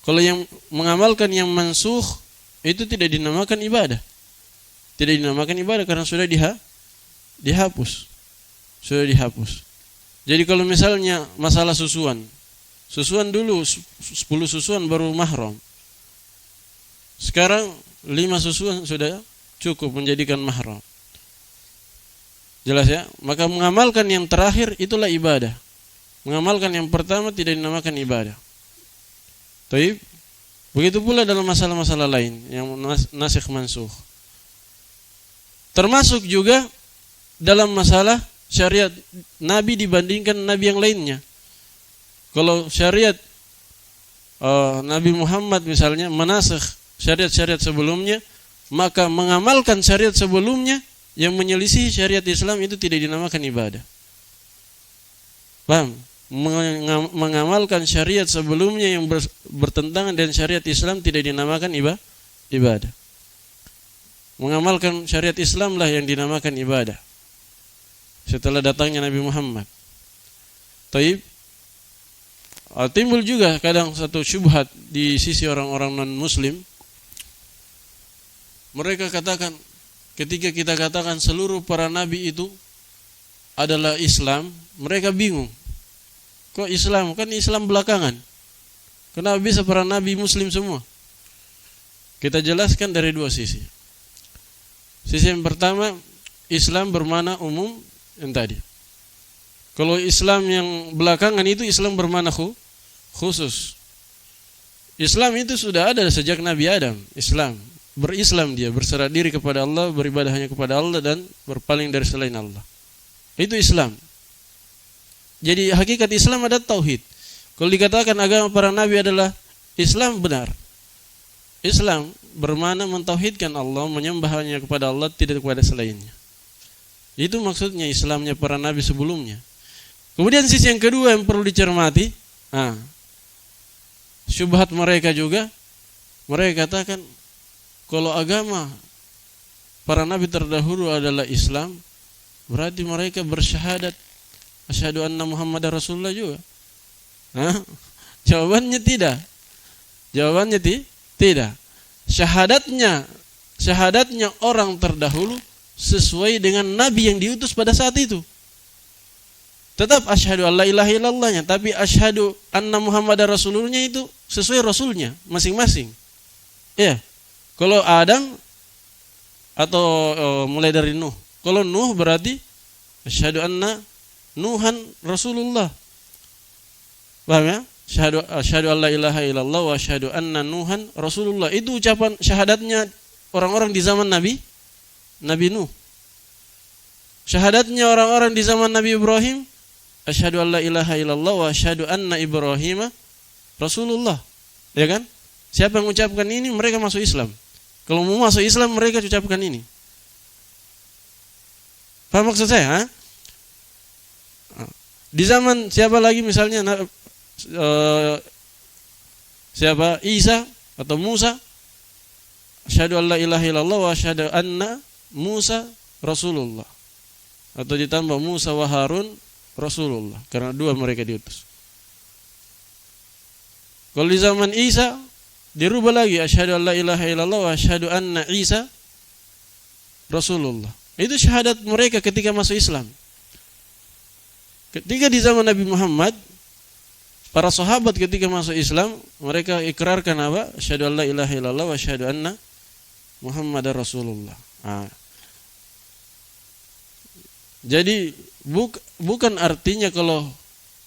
Kalau yang mengamalkan yang mansukh itu tidak dinamakan ibadah. Tidak dinamakan ibadah karena sudah dihapus. Sudah dihapus. Jadi kalau misalnya masalah susuan dulu 10 susuan baru mahram. Sekarang 5 susuan sudah cukup menjadikan mahram. Jelas ya? Maka mengamalkan yang terakhir itulah ibadah. Mengamalkan yang pertama tidak dinamakan ibadah. Taib. Begitu pula dalam masalah-masalah lain yang nasikh mansukh. Termasuk juga dalam masalah syariat Nabi dibandingkan Nabi yang lainnya. Kalau syariat Nabi Muhammad misalnya menasikh syariat-syariat sebelumnya, maka mengamalkan syariat sebelumnya yang menyelisih syariat Islam itu tidak dinamakan ibadah. Paham? Mengamalkan syariat sebelumnya yang bertentangan dengan syariat Islam tidak dinamakan ibadah. Mengamalkan syariat Islam lah yang dinamakan ibadah setelah datangnya Nabi Muhammad. Taib. Timbul juga kadang satu syubhat di sisi orang-orang non-muslim. Mereka katakan, ketika kita katakan seluruh para nabi itu adalah Islam, mereka bingung. Kok Islam? Kan Islam belakangan. Kenapa bisa para nabi muslim semua? Kita jelaskan dari dua sisi. Sisi yang pertama, Islam bermakna umum yang tadi. Kalau Islam yang belakangan itu Islam bermakna khusus. Islam itu sudah ada sejak Nabi Adam. Islam, berislam dia, berserah diri kepada Allah, beribadah hanya kepada Allah dan berpaling dari selain Allah. Itu Islam. Jadi hakikat Islam ada tauhid. Kalau dikatakan agama para nabi adalah Islam, benar. Islam bermakna mentauhidkan Allah, menyembah hanya kepada Allah, tidak kepada selainnya. Itu maksudnya Islamnya para nabi sebelumnya. Kemudian sisi yang kedua yang perlu dicermati, syubhat mereka juga, mereka katakan kalau agama para nabi terdahulu adalah Islam, berarti mereka bersyahadat asyhadu anna Muhammadar Rasulullah juga. Jawabannya tidak. Jawabannya tidak. Syahadatnya orang terdahulu sesuai dengan nabi yang diutus pada saat itu. Tetap asyhadu alla ilaha illallahnya, tapi asyhadu anna Muhammadar Rasulullah itu sesuai rasulnya masing-masing. Ya. Kalau Adam atau mulai dari Nuh. Kalau Nuh berarti asyhadu anna Nuhan Rasulullah. Paham ya? Asyhadu alla ilaha illallah wa asyhadu anna Nuhan Rasulullah. Itu ucapan syahadatnya orang-orang di zaman Nabi Nuh. Syahadatnya orang-orang di zaman Nabi Ibrahim, asyhadu alla ilaha illallah wa asyhadu anna Ibrahim Rasulullah. Ya kan? Siapa yang mengucapkan ini, mereka masuk Islam. Kalau mau masuk Islam, mereka ucapkan ini. Paham maksud saya? Di zaman siapa lagi misalnya siapa? Isa atau Musa, asyhadu alla ilaha illallah wa asyhadu anna Musa Rasulullah. Atau ditambah Musa wa Harun Rasulullah, karena dua mereka diutus. Kalau di zaman Isa dirubah lagi, asyhadu alla ilaha illallah wa asyhadu anna Isa Rasulullah. Itu syahadat mereka ketika masuk Islam. Ketika di zaman Nabi Muhammad, para sahabat ketika masuk Islam, mereka ikrarkan apa? Asyhadu alla ilaha illallah wa asyhadu anna Muhammadar Rasulullah. Jadi bukan artinya kalau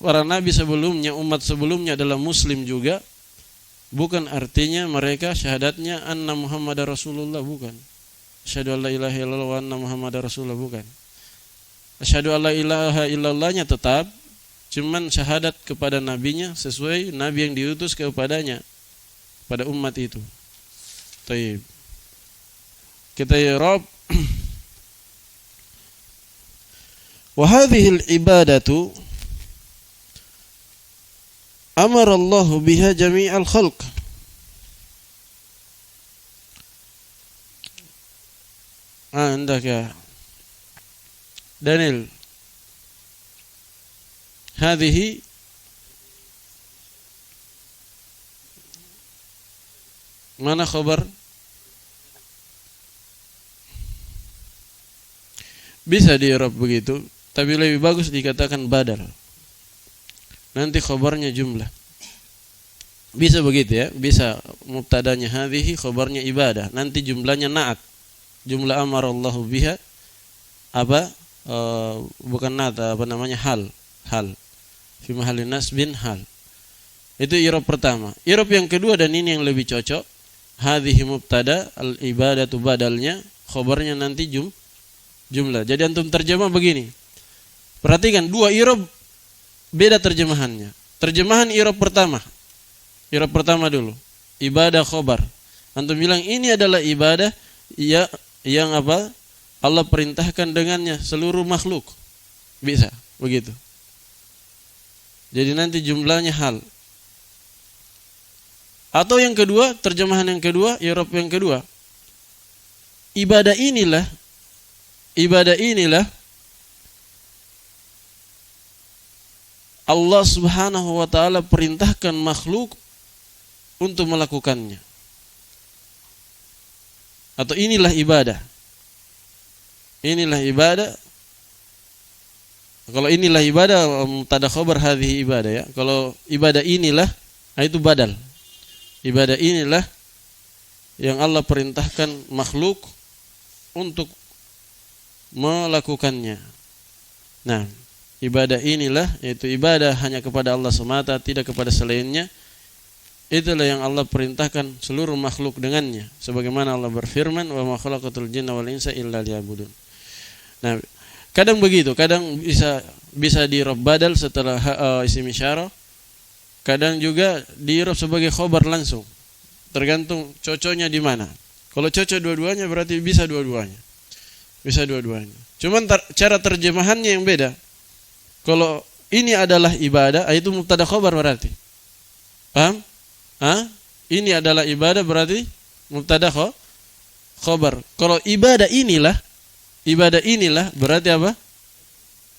para nabi sebelumnya, umat sebelumnya adalah muslim juga, bukan artinya mereka syahadatnya anna Muhammadar Rasulullah, bukan. Asyhadu alla ilaha illallah wa anna Muhammadar Rasulullah, bukan. Asyhadu alla ilaha illallahnya tetap, cuman syahadat kepada nabinya sesuai nabi yang diutus kepadanya, pada umat itu. Taib. Kita ya Rabb. Wa hadhihi al-ibadatu amara Allah biha jami'al khalq. Andak ya Daniel. Hadhihi mana khabar? Bisa di Arab begitu, tapi lebih bagus dikatakan badal. Nanti khabarnya jumlah. Bisa begitu ya, bisa mubtadanya hadhihi, khabarnya ibadah, nanti jumlahnya na'at. Jumlah amarallahu biha apa? Bukan na'at, apa namanya? Hal. Fi mahallin nasbin hal. Itu i'rab pertama. I'rab yang kedua, dan ini yang lebih cocok, hadhihi mubtada, al ibadatu badalnya, khabarnya nanti jumlah. Jadi antum terjemah begini. Perhatikan, dua i'rab beda terjemahannya. Terjemahan i'rab pertama. I'rab pertama dulu. Ibadah khabar. Antum bilang ini adalah ibadah ya yang apa? Allah perintahkan dengannya seluruh makhluk. Bisa, begitu. Jadi nanti jumlahnya hal. Atau yang kedua, terjemahan yang kedua, i'rab yang kedua. Ibadah inilah Allah Subhanahu wa taala perintahkan makhluk untuk melakukannya. Atau inilah ibadah. Inilah ibadah. Kalau inilah ibadah, mubtada khabar hadhihi ibadah ya. Kalau ibadah inilah, itu badal. Ibadah inilah yang Allah perintahkan makhluk untuk melakukannya. Nah, ibadah inilah, yaitu ibadah hanya kepada Allah semata, tidak kepada selainnya. Itulah yang Allah perintahkan seluruh makhluk dengannya. Sebagaimana Allah berfirman, wa ma khalaqatul jinna wal insa illa liya'budun. Nah, kadang begitu, kadang bisa di-i'rab badal setelah isim isyarah. Kadang juga di-i'rab sebagai khabar langsung. Tergantung cocoknya di mana. Kalau cocok dua-duanya berarti bisa dua-duanya. Bisa dua-duanya. Cuman cara terjemahannya yang beda. Kalau ini adalah ibadah, itu mubtada khabar berarti. Paham? Ini adalah ibadah berarti mubtada khabar. Kalau ibadah inilah berarti apa?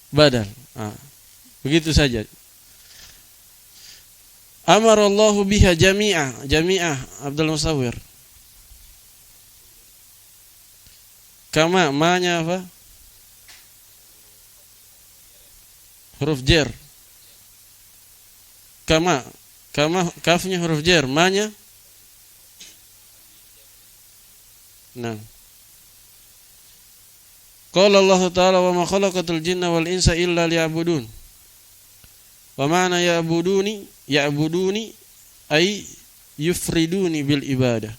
Badal. Begitu saja. Amarallahu biha jami'ah Abdul Musawwir. Kama ma-nya apa? Huruf jar. Kama kafnya huruf jar, ma-nya. Nah. Qala Allah Ta'ala wa ma khalaqatul jinna wal insa illa liya'budun. Wa ma'na ya'buduni ay yufriduni bil ibadah.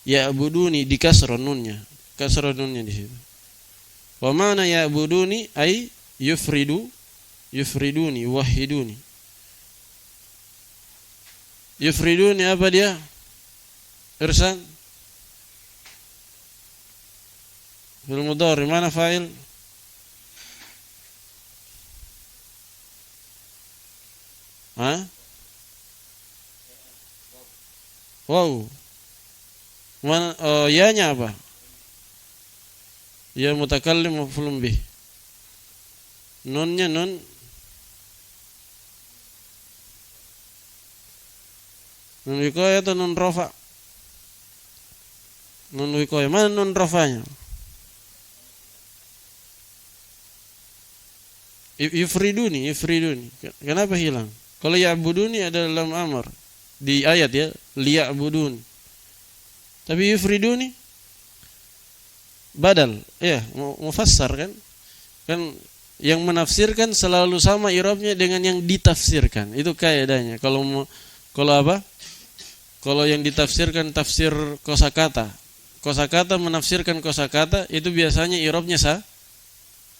Ya'buduni di kasra nunnya di situ. Wa ma'na ya'buduni ay yufriduni wahiduni. Yufriduni apa dia? Irsan fil mudhari mana fa'il? Wow. Mana ya-nya apa? Ya mutakallim maf'ulun bih. Nunnya nun wikoya atau nun rafa? Nun wikoya. Mana nun rafanya? Yufriduni. Kenapa hilang? Kalau ya'buduni adalah lam amr di ayat ya, liya'budun. Tapi yufriduni badal, ya, mufassar kan? Kan yang menafsirkan selalu sama i'rabnya dengan yang ditafsirkan. Itu kaidahnya. Kalau apa? Kalau yang ditafsirkan tafsir kosakata. Kosakata menafsirkan kosakata itu biasanya i'rabnya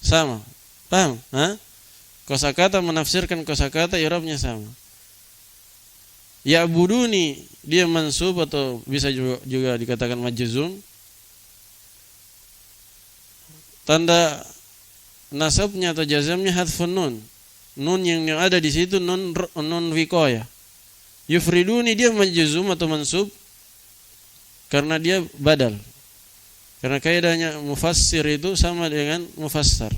sama. Paham? Kosakata menafsirkan kosakata i'rabnya sama. Ya'buduni dia mansub atau bisa juga dikatakan majzum. Tanda nasabnya atau jazamnya hadfun nun. Nun yang ada di situ nun wiqayah. Yufriduni dia majzum atau mansub karena dia badal. Karena kaidahnya mufassir itu sama dengan mufassar.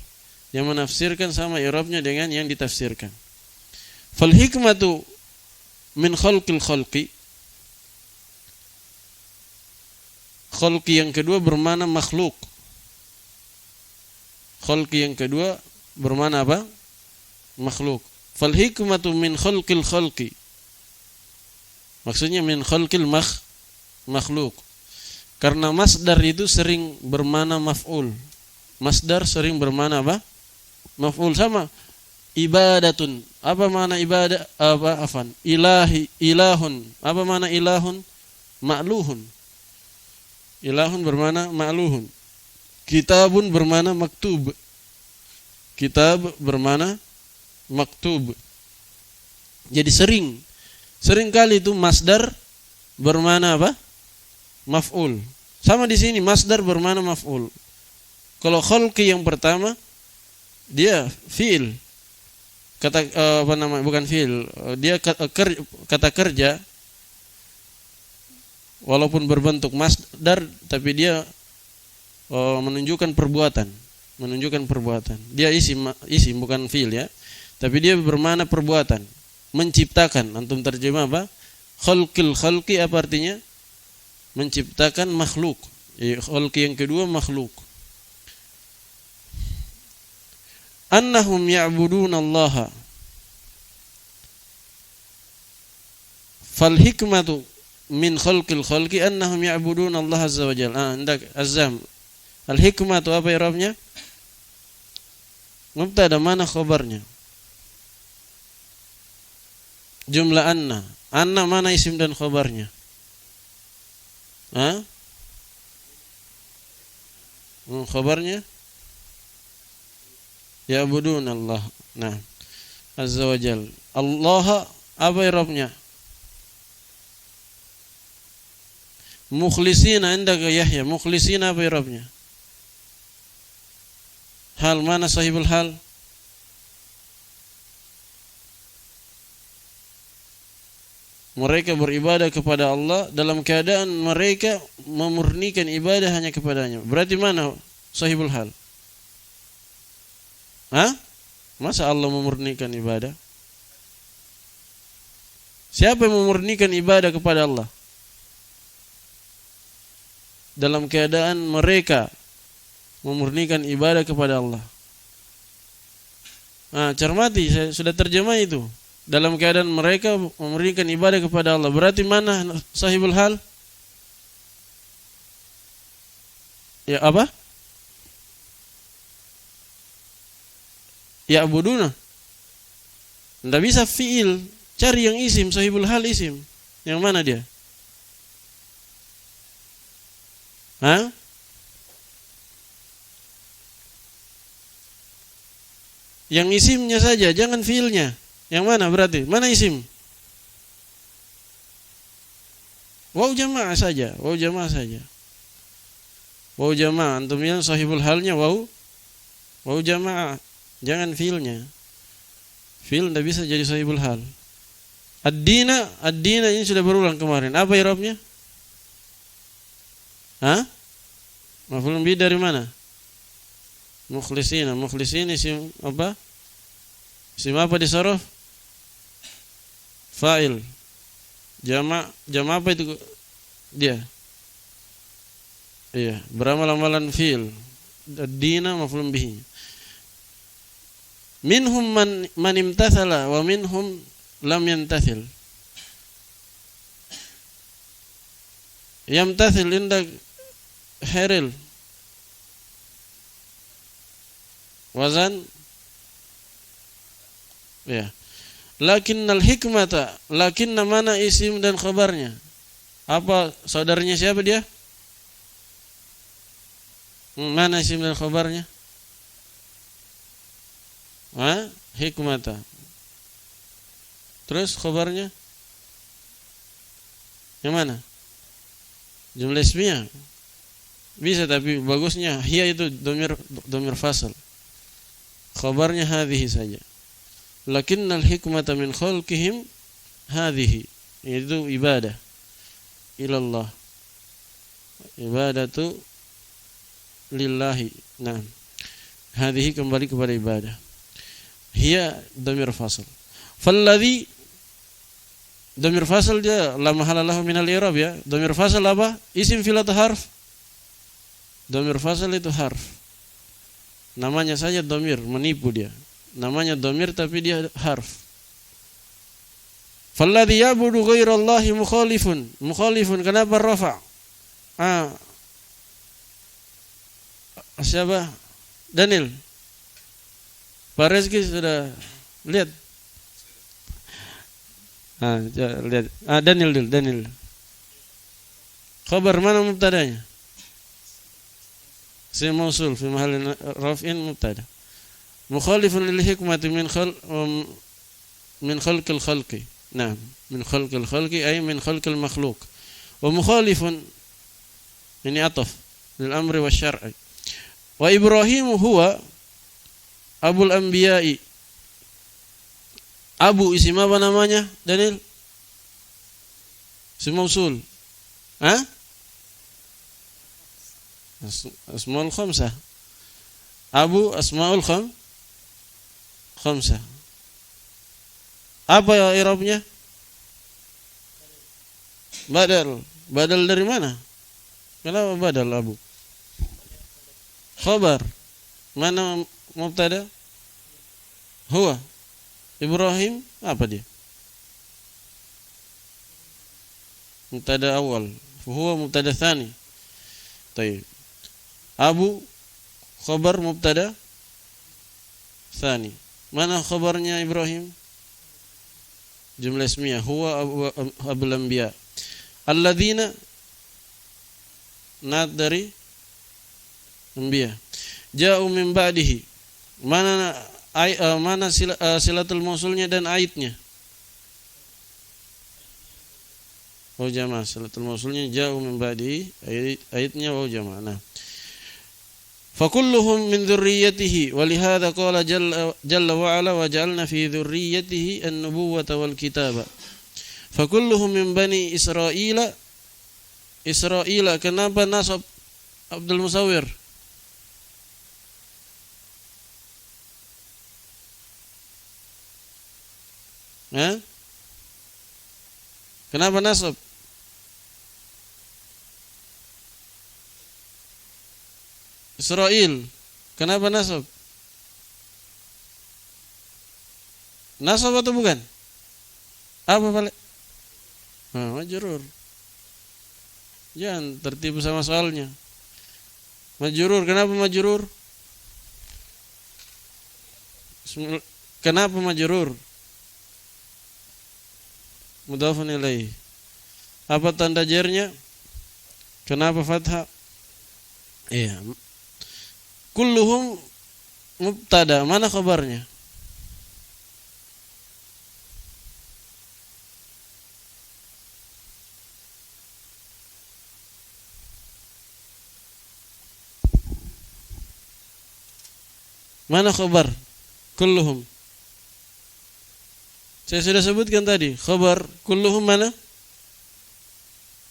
Yang menafsirkan sama i'rabnya dengan yang ditafsirkan. Fal hikmatu min khalqil khalqi. Khalqi yang kedua bermakna makhluk. Khalqi yang kedua bermakna apa? Makhluk. Fal hikmatu min khalqil khalqi. Maksudnya min khalqil makhluk. Karena masdar itu sering bermakna maf'ul. Masdar sering bermakna apa? Maf'ul sama ibadatun. Apa makna ibadah? Ilahun. Apa makna ilahun? Ma'luhun. Ilahun bermakna ma'luhun. Kitabun bermakna maktub. Kitab bermakna maktub. Jadi sering kali itu masdar bermakna apa? Maf'ul. Sama di sini masdar bermakna maf'ul. Kalau khalqi yang pertama dia fi'il. Kata bukan fi'il. Dia kata kerja walaupun berbentuk masdar tapi dia menunjukkan perbuatan. menunjukkan perbuatan. Dia isim bukan fiil ya. Tapi dia bermakna perbuatan, menciptakan. Antum terjemah apa? Khalqil khalqi apa artinya? Menciptakan makhluk. Khalqi yang kedua makhluk. Annahum ya'buduna Allah. Fal hikmatu min khalqil khalqi annahum ya'buduna Allah azza wa jalla. Indak azam. Al hikmatu apa i'rabnya? Mubtada, mana khabarnya? Jumlah anna. Anna mana isim dan khabarnya? Khabarnya ya'budun Allah. Nah, azza wa jal. Allah apa i'rabnya? Mukhlisina indaka Yahya. Mukhlisina apa i'rabnya? Hal, mana sahibul hal? Mereka beribadah kepada Allah dalam keadaan mereka memurnikan ibadah hanya kepadanya. Berarti mana sahibul hal? Masa Allah memurnikan ibadah? Siapa yang memurnikan ibadah kepada Allah? Dalam keadaan mereka memurnikan ibadah kepada Allah. Cermati, saya sudah terjemah itu. Dalam keadaan mereka memberikan ibadah kepada Allah. Berarti mana sahibul hal? Ya apa? Ya'buduna. Tidak bisa fiil. Cari yang isim, sahibul hal isim. Yang mana dia? Yang isimnya saja, jangan fiilnya. Yang mana berarti? Mana isim? Waw jamaah saja. Waw jamaah saja. Waw jamaah. Antum yang sahibul halnya waw. Waw jamaah. Jangan fiilnya. Fiil tidak bisa jadi sahibul hal. Ad-dina. Ad-dina ini sudah berulang kemarin. Apa i'rabnya? Maf'ul bih dari mana? Mukhlisina. Mukhlisina isim apa? Isim apa di sharaf? Fa'il. Jama' apa itu dia? Iya, beramal-amalan fi'il. Ad-dina maf'ul bihi. Minhum man imtathala wa minhum lam yantathil. Yamtathil indak Heril. Wazan ya. Lakinnal hikmata, lakinna mana isim dan khabarnya? Apa saudaranya siapa dia? Mana isim dan khabarnya? Hikmata. Terus khabarnya? Yang mana? Jumlah ismiyah. Bisa, tapi bagusnya hiya itu domir fasal. Khabarnya hadhihi saja. Lakinnal hikmata min khalqihim hadhihi. Itu ibadah ilallah. Ibadatu lillahi. Nah, hadhihi kembali kepada ibadah. Hiya domir fasal. Falladhi domir fasal dia la mahala lahu minal i'rab ya. Domir fasal apa? Isim fil atau harf? Domir fasal itu harf. Namanya saja domir, menipu dia. Namanya domir tapi dia harf. Falladhi ya'budu ghairallahi mukhalifun. Mukhalifun kenapa rafa'? Siapa? Daniel. Pak Rezki sudah lihat. Lihat. Daniel. Khabar mana mubtadanya? Isim mausul fi mahallin raf'in mubtada. Mukhalifun lil hikmati min khalqil khalqi. Naam, min khalqil khalqi ay min khalqil makhluq. Wa mukhalifun ini ataf lil amri wasyar'i. Wa Ibrahim huwa abul anbiya'i. Abu isim apa namanya? Daniel? Isim mausul. Asmaul khamsah. Abu asmaul khamsah. Apa ya i'rabnya? Badal. Badal dari mana? Kenapa badal Abu? Khabar. Mana mubtada? Huwa. Ibrahim apa dia? Mubtada awal. Huwa mubtada tsani. Baik. Abu khabar mubtada tsani. Mana khabarnya Ibrahim? Jumlah ismiyah. Huwa abul anbiya. Alladzina nat dari anbiya. Ja'u min ba'dihi. Mana silatul mausulnya dan aidnya? Waw jama'. Silatul mausulnya ja'u min ba'dihi, aidnya waw jama'. Nah. Fakulluhum min dzurriyyatihi wa lihadza qala jalla wa ala wa ja'alna fi dzurriyyatihi an-nubuwwata wal kitaba. Fakulluhum min bani Israila. Israila, kenapa nasab Abdul Musawwir? Kenapa nasab? Israel. Kenapa nasab? Nasab atau bukan? Apa balik? Majrur. Jangan tertipu sama soalnya. Majrur, kenapa majrur? Kenapa majrur? Mudhafun ilaih. Apa tanda jarnya? Kenapa fathah? Iya. Kulluhum mubtada, mana khabarnya? Mana khabar? Kulluhum. Saya sudah sebutkan tadi, khabar kulluhum mana?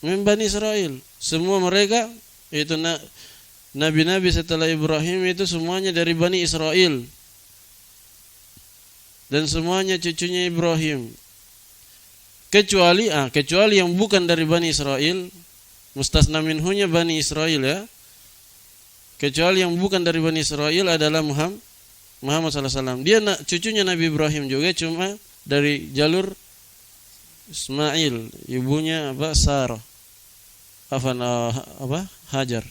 Min Bani Israel. Semua mereka itu nabi-nabi setelah Ibrahim itu semuanya dari Bani Israel. Dan semuanya cucunya Ibrahim. Kecuali yang bukan dari Bani Israel, mustasna minhunya Bani Israel ya. Kecuali yang bukan dari Bani Israel adalah Muhammad sallallahu alaihi wasallam. Dia cucunya Nabi Ibrahim juga, cuma dari jalur Ismail, ibunya Sarah. Hajar.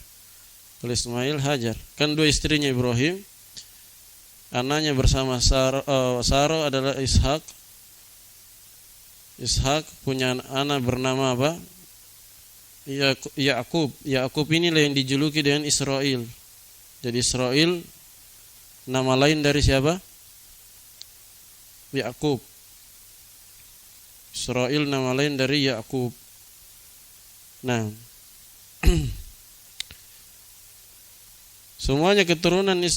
Kalau Ismail Hajar. Kan dua istrinya Ibrahim. Anaknya bersama Sarah adalah Ishak. Ishak punya anak bernama apa? Yakub. Yakub inilah yang dijuluki dengan Israel. Jadi Israel nama lain dari siapa? Yakub. Israel nama lain dari Yakub. Nah, semuanya keturunannya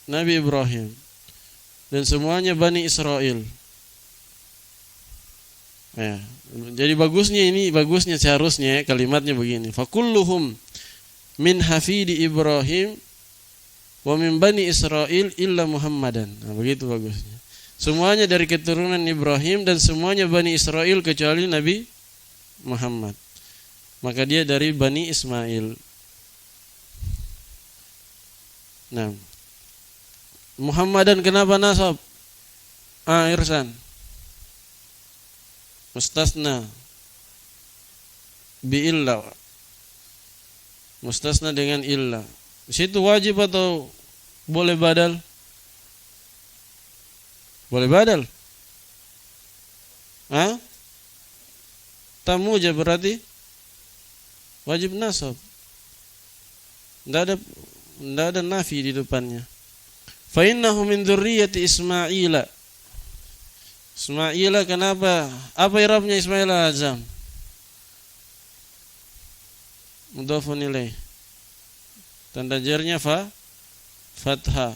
Nabi Ibrahim dan semuanya Bani Israel. Ya, jadi bagusnya seharusnya kalimatnya begini. Fakulluhum min hafidi Ibrahim wa min Bani Israel illa Muhammadan. Nah, begitu bagusnya. Semuanya dari keturunan Ibrahim dan semuanya Bani Israel kecuali Nabi Muhammad. Maka dia dari Bani Ismail. Nah, Muhammadan kenapa nasab? Irsan. Mustasna bi illa. Mustasna dengan illa. Di situ wajib atau boleh badal? Boleh badal? Tamuja berarti wajib nasab. Tidak ada nafi di depannya. Fa innahu min dzurriyyati Ismail. Ismail kenapa? Apa i'rabnya Ismail Azam? Mudhafun ilaih. Tanda jarnya fathah.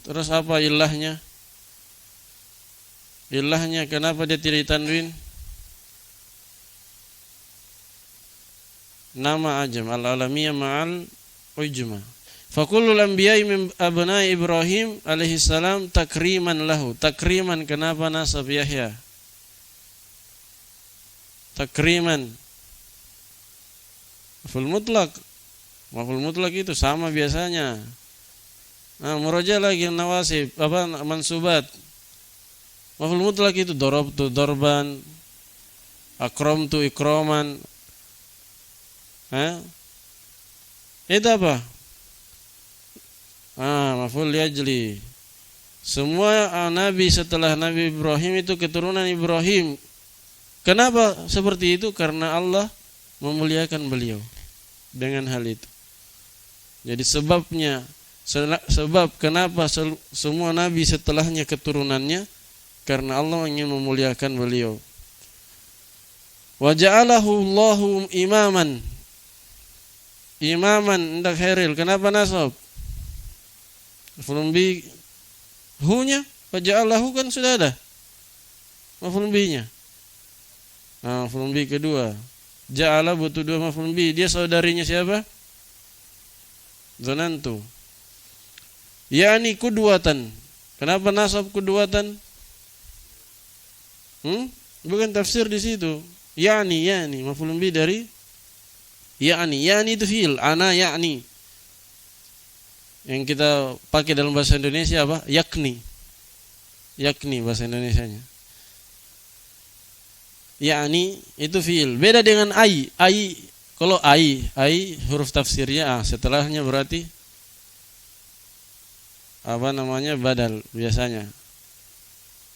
Terus apa ilahnya? Ilahnya kenapa dia tidak ditanwin? nama ajam, al-alamiyah ma'al ujma. Fakullul anbiya'i min abna'i Ibrahim alaihi salam takriman lahu. Takriman, kenapa nasab Yahya? Takriman. Maf'ul mutlak. Maf'ul mutlak itu sama biasanya. Nah, muraja lagi nawasib, mansubat. Maf'ul mutlak itu darabtu darban, akramtu ikraman. Itu apa? Maf'ul liajli. Semua nabi setelah Nabi Ibrahim itu keturunan Ibrahim. Kenapa seperti itu? Karena Allah memuliakan beliau dengan hal itu. Jadi sebab kenapa semua nabi setelahnya keturunannya, karena Allah ingin memuliakan beliau. Wa ja'alahu Allahu imaman. Imaman ndak khairil. Kenapa nasab? Maf'ul bi hu-nya, wa ja'alahu kan sudah ada. Maf'ul bi-nya. Maf'ul bi kedua. Ja'ala butuh dua maf'ul bi. Dia saudarinya siapa? Zanantu. Yani kudwatan. Kenapa nasab kudwatan? Bukan tafsir di situ. Yani maf'ul bi dari yani itu fi'il, ana yani. Yang kita pakai dalam bahasa Indonesia apa? Yakni bahasa Indonesianya. Yani itu fi'il. Beda dengan ai. Kalau ai huruf tafsirnya setelahnya berarti badal biasanya.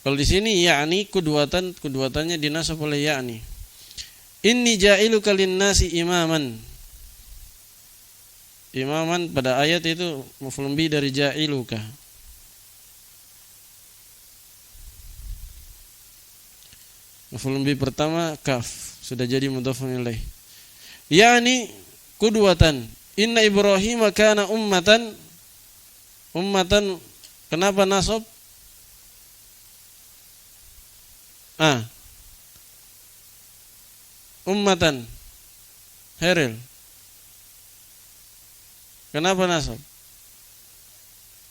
Kalau di sini yakni kuduatannya dinasab oleh yakni. Inni ja'iluka lin-nasi imaman. Imaman pada ayat itu maf'ul bi dari ja'iluka. Maf'ul bi pertama kaf, sudah jadi mudhafun ilaih. Yani qudwatan. Inna Ibrahim kana ummatan. Kenapa nasab? Ummatan. Heril. Kenapa nasab?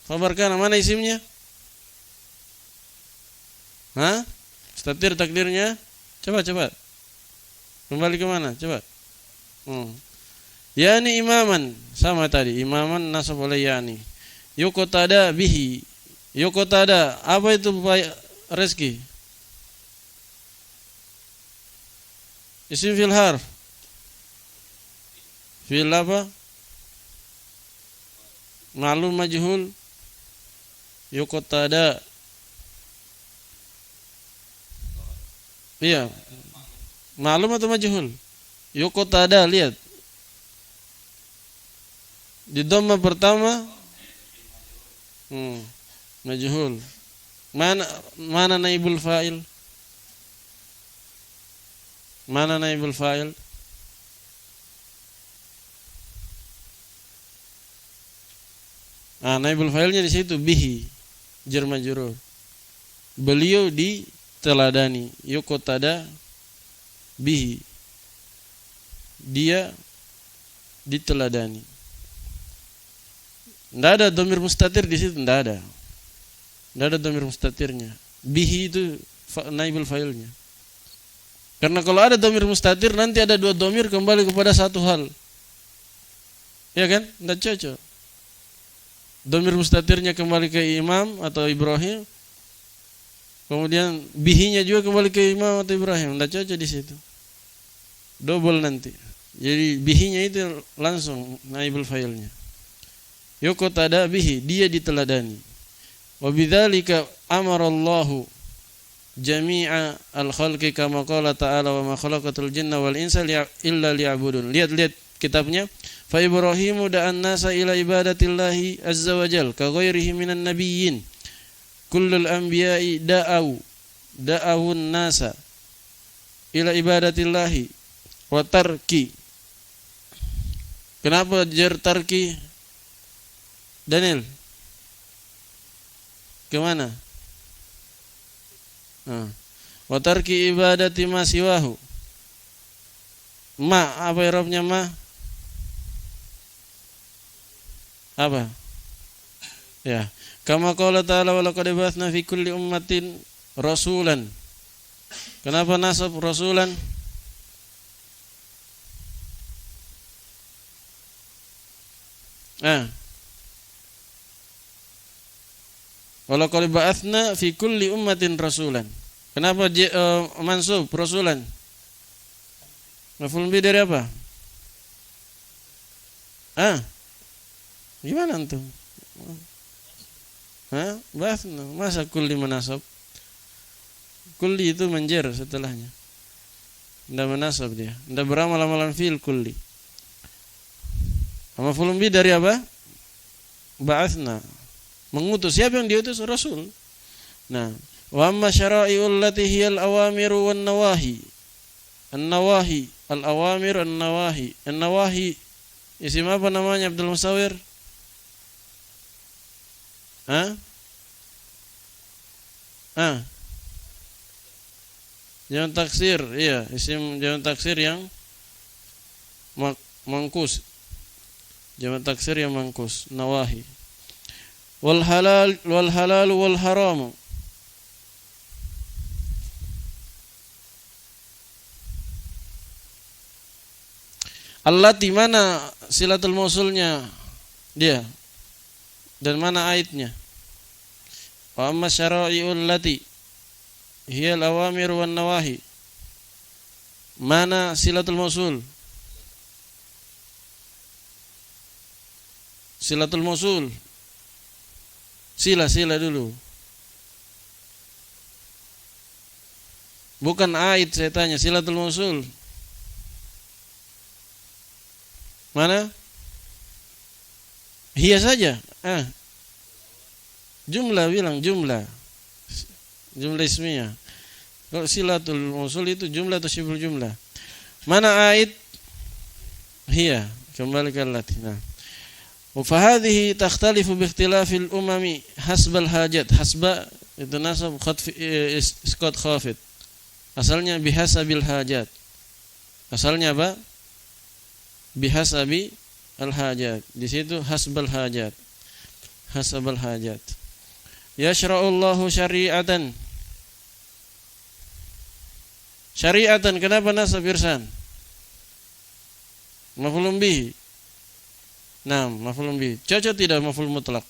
Khabar kana, mana isimnya? Statir takdirnya? Coba. Kembali ke mana? Coba. Yani imaman, sama tadi. Imaman nasab oleh yani. Yuqtada bihi. Yuqtada, apa itu Reski? Isim fil harf. Fil apa? Ma'lum majhul. Yuqtada. Iya. Ma'lum atau majhul? Yuqtada, lihat. Di dhamma pertama majhul. Mana naibul fa'il? Mana naibul fa'il? Naibul fa'ilnya di situ bihi, jar majrur. Beliau diteladani, yuqtada bihi. Dia diteladani. Tidak ada dhamir mustatir di situ, tidak ada. Tidak ada dhamir mustatirnya. Bihi itu naibul fa'ilnya. Karena kalau ada dhamir mustatir nanti ada dua dhamir kembali kepada satu hal. Ya kan? Tidak cocok. Dhamir mustatirnya kembali ke Imam atau Ibrahim. Kemudian bihinya juga kembali ke Imam atau Ibrahim. Tidak cocok di situ. Double nanti. Jadi bihinya itu langsung naibul fa'ilnya. Yuqtada bihi, dia diteladani. Wa bidzalika amarallahu jami'a al-khalqi kama qala ta'ala wa ma khalaqatul jinna wal insa illa liya'budun. Lihat kitabnya. Fa Ibrahimu da'an nasa ila ibadatillahi azza wa jal ka ghairihi minan nabiyyin. Kullul anbiya'i da'awun nasa ila ibadatillahi wa tarki. Kenapa jar tarki? Daniel, kemana? Wa tarki ibadati ma siwahu. Ma, apa i'rabnya ma? Apa? Ya. Kama qala ta'ala wa laqad ba'atsna fi kulli ummatin rasulan. Kenapa nasab rasulan? Wa laqad ba'atsna fi kulli ummatin rasulan. Kenapa mansub rasulan? Maf'ul bi dari apa? Gimana antum? Ba'atsna. Masa kulli menasab? Kulli itu menjer setelahnya. Tidak menasab dia. Tidak beramal-amalan fi'il kulli. Maf'ul bi dari apa? Ba'atsna. Mengutus. Siapa yang diutus? Rasul. Nah, wa amma syara'i'ul lati hiyal awamiru wan nawahi. An-nawahi, al-awamir an-nawahi. An-nawahi isim apa namanya Abdul Musawir? Jamak taksir, iya, isim jamak taksir yang mangkus. Jamak taksir yang mangkus, nawahi. Wal halal wal haram. Allati mana silatul mausulnya dia dan mana aitnya? Wa amma syara'i'ul lati hiya al-awamir wan nawahi. Mana silatul mausul? Silatul mausul. Sila dulu. Bukan ait saya tanya, silatul mausul. Mana? Hiya saja. Jumlah bilang jumlah. Jumlah ismiyah. Kalau silatul mausul itu jumlah atau syibhul jumlah. Mana ait? Hiya. Kembali ke lati. Nah. Fa hadhihi takhtalifu bi ikhtilafil umami hasbal hajat. Hasba itu nasab isqat khafid. Asalnya bihasabil hajat. Asalnya apa? Bihasabi al-hajat. Di situ hasbal hajat. Hasabal hajat. Yashra'ullahu syari'atan. Syari'atan, kenapa nasab irsan? Maf'ulun bihi. Nah, maf'ulun bihi. Cocok tidak maf'ul mutlak?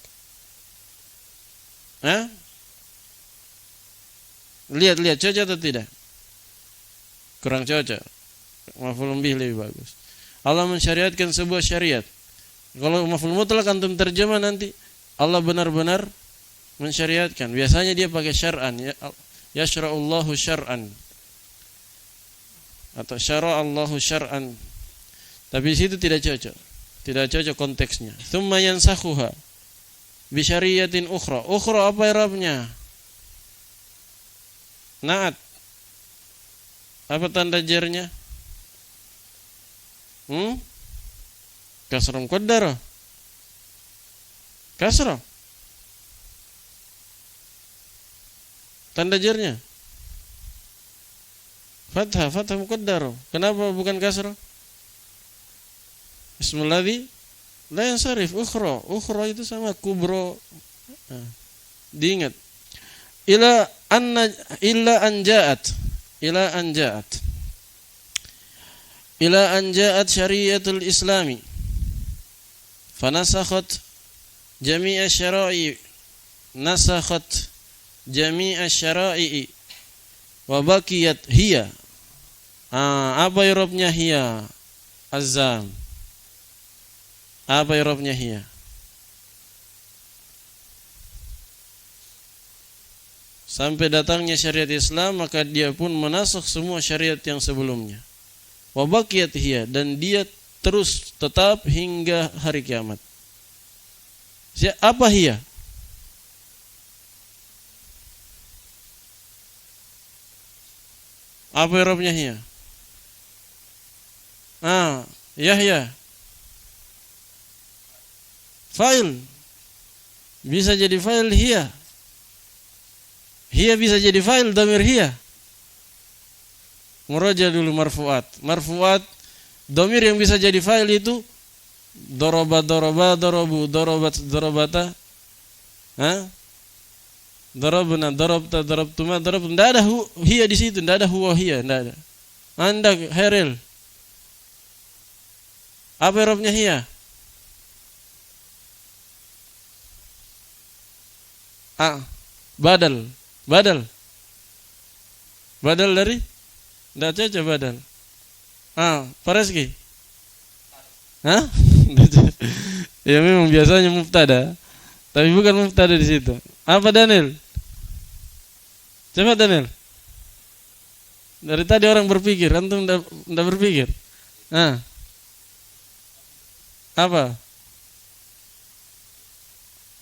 Lihat cocok atau tidak? Kurang cocok. Maf'ulun bihi lebih bagus. Allah mensyariatkan sebuah syariat. Kalau maf'ul mutlak antum terjemah nanti Allah benar-benar mensyariatkan. Biasanya dia pakai syar'an, yashra'ullahu syar'an atau syara'allahu syar'an. Tapi di situ tidak cocok. Tidak cocok konteksnya. Tsumma yansakhuha bi syariatin ukhra. Ukhra apa i'rabnya? Na'at. Apa tanda jarnya? Kasrah muqaddara. Kasrah. Tanda jarnya fathah muqaddara. Kenapa bukan kasrah? Ismul ladzi la yansarif. Ukhra itu sama kubro. Diingat. Illa an ja'at syariatul islami fanasakhat jami'a syara'i, nasakhat jami'a syara'i wa baqiyat hiya. Apa i'rabnya hiya? Azam. Apa i'rabnya hiya? Sampai datangnya syariat Islam, maka dia pun menasakh semua syariat yang sebelumnya. Wa baqiyat hiya, dan dia terus tetap hingga hari kiamat. Apa hiya? Apa i'rabnya hiya? Yahya. Fa'il. Bisa jadi fa'il hiya. Hiya bisa jadi fa'il dhamir hiya. Muraja dulu marfu'at. Marfu'at Domir yang bisa jadi fa'il itu doroba, doroba, dorobu, dorobat, dorobata, dorobna, dorobta, dorobtuma, dorob. Tidak ada hiya di situ, tidak ada huwa hiya, tidak ada. Anda Heril, apa i'rabnya hiya? Badal, badal, badal dari? Tidak cocok badal. Pareski? Ya memang biasanya mubtada, tapi bukan mubtada di situ. Apa Daniel? Coba Daniel. Dari tadi orang berpikir, antum enggak berpikir. Apa?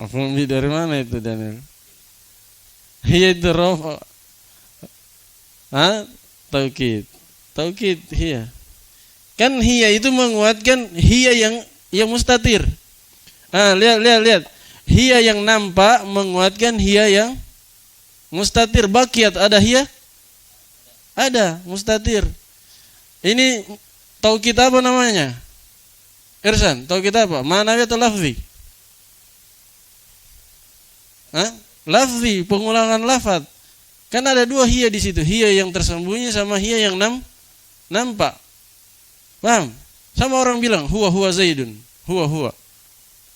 Afumi dari mana itu Daniel? Hiya itu rafa. Taukid. Taukid hiya. Kan hiya itu menguatkan hiya yang mustatir. Lihat. Hiya yang nampak menguatkan hiya yang mustatir. Baqiat ada hiya? Ada, mustatir. Ini taukid apa namanya? Irsan, taukid apa? Ma'nawi atau lafzi? Lafzi, pengulangan lafaz. Kan ada dua hiya di situ, hiya yang tersembunyi sama hiya yang nampak. Paham? Sama orang bilang huwa Zaidun, huwa.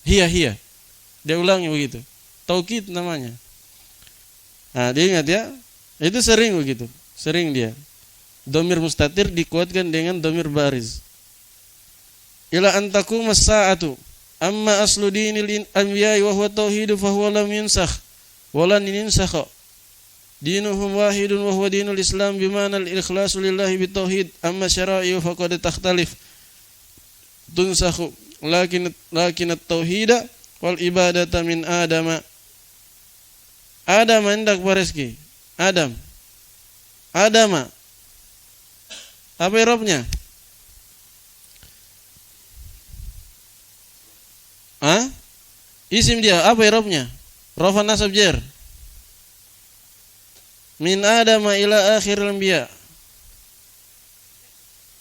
Hiya. Dia ulangi begitu. Taukid namanya. Diingat ya. Itu sering begitu. Sering dia. Domir mustatir dikuatkan dengan domir bariz. Ila antakum as-sa'atu. Amma aslu dinil anbiya'i wa huwa tauhidu fa huwa lam yunsakh wa lan yunsakh. Dinuhum wahidun wa huwa dinul Islam bimana al-ikhlasu lillahi bitauhid. Amma syara'i'u faqad takhtalif. Tunsakhu lakin at-tauhida wal ibadata min Adama. Adam hendak Pareski. Adama. Apa i'rabnya? Isim dia, apa i'rabnya? Rafa nasab jar. Min Adama ila akhiril anbiya.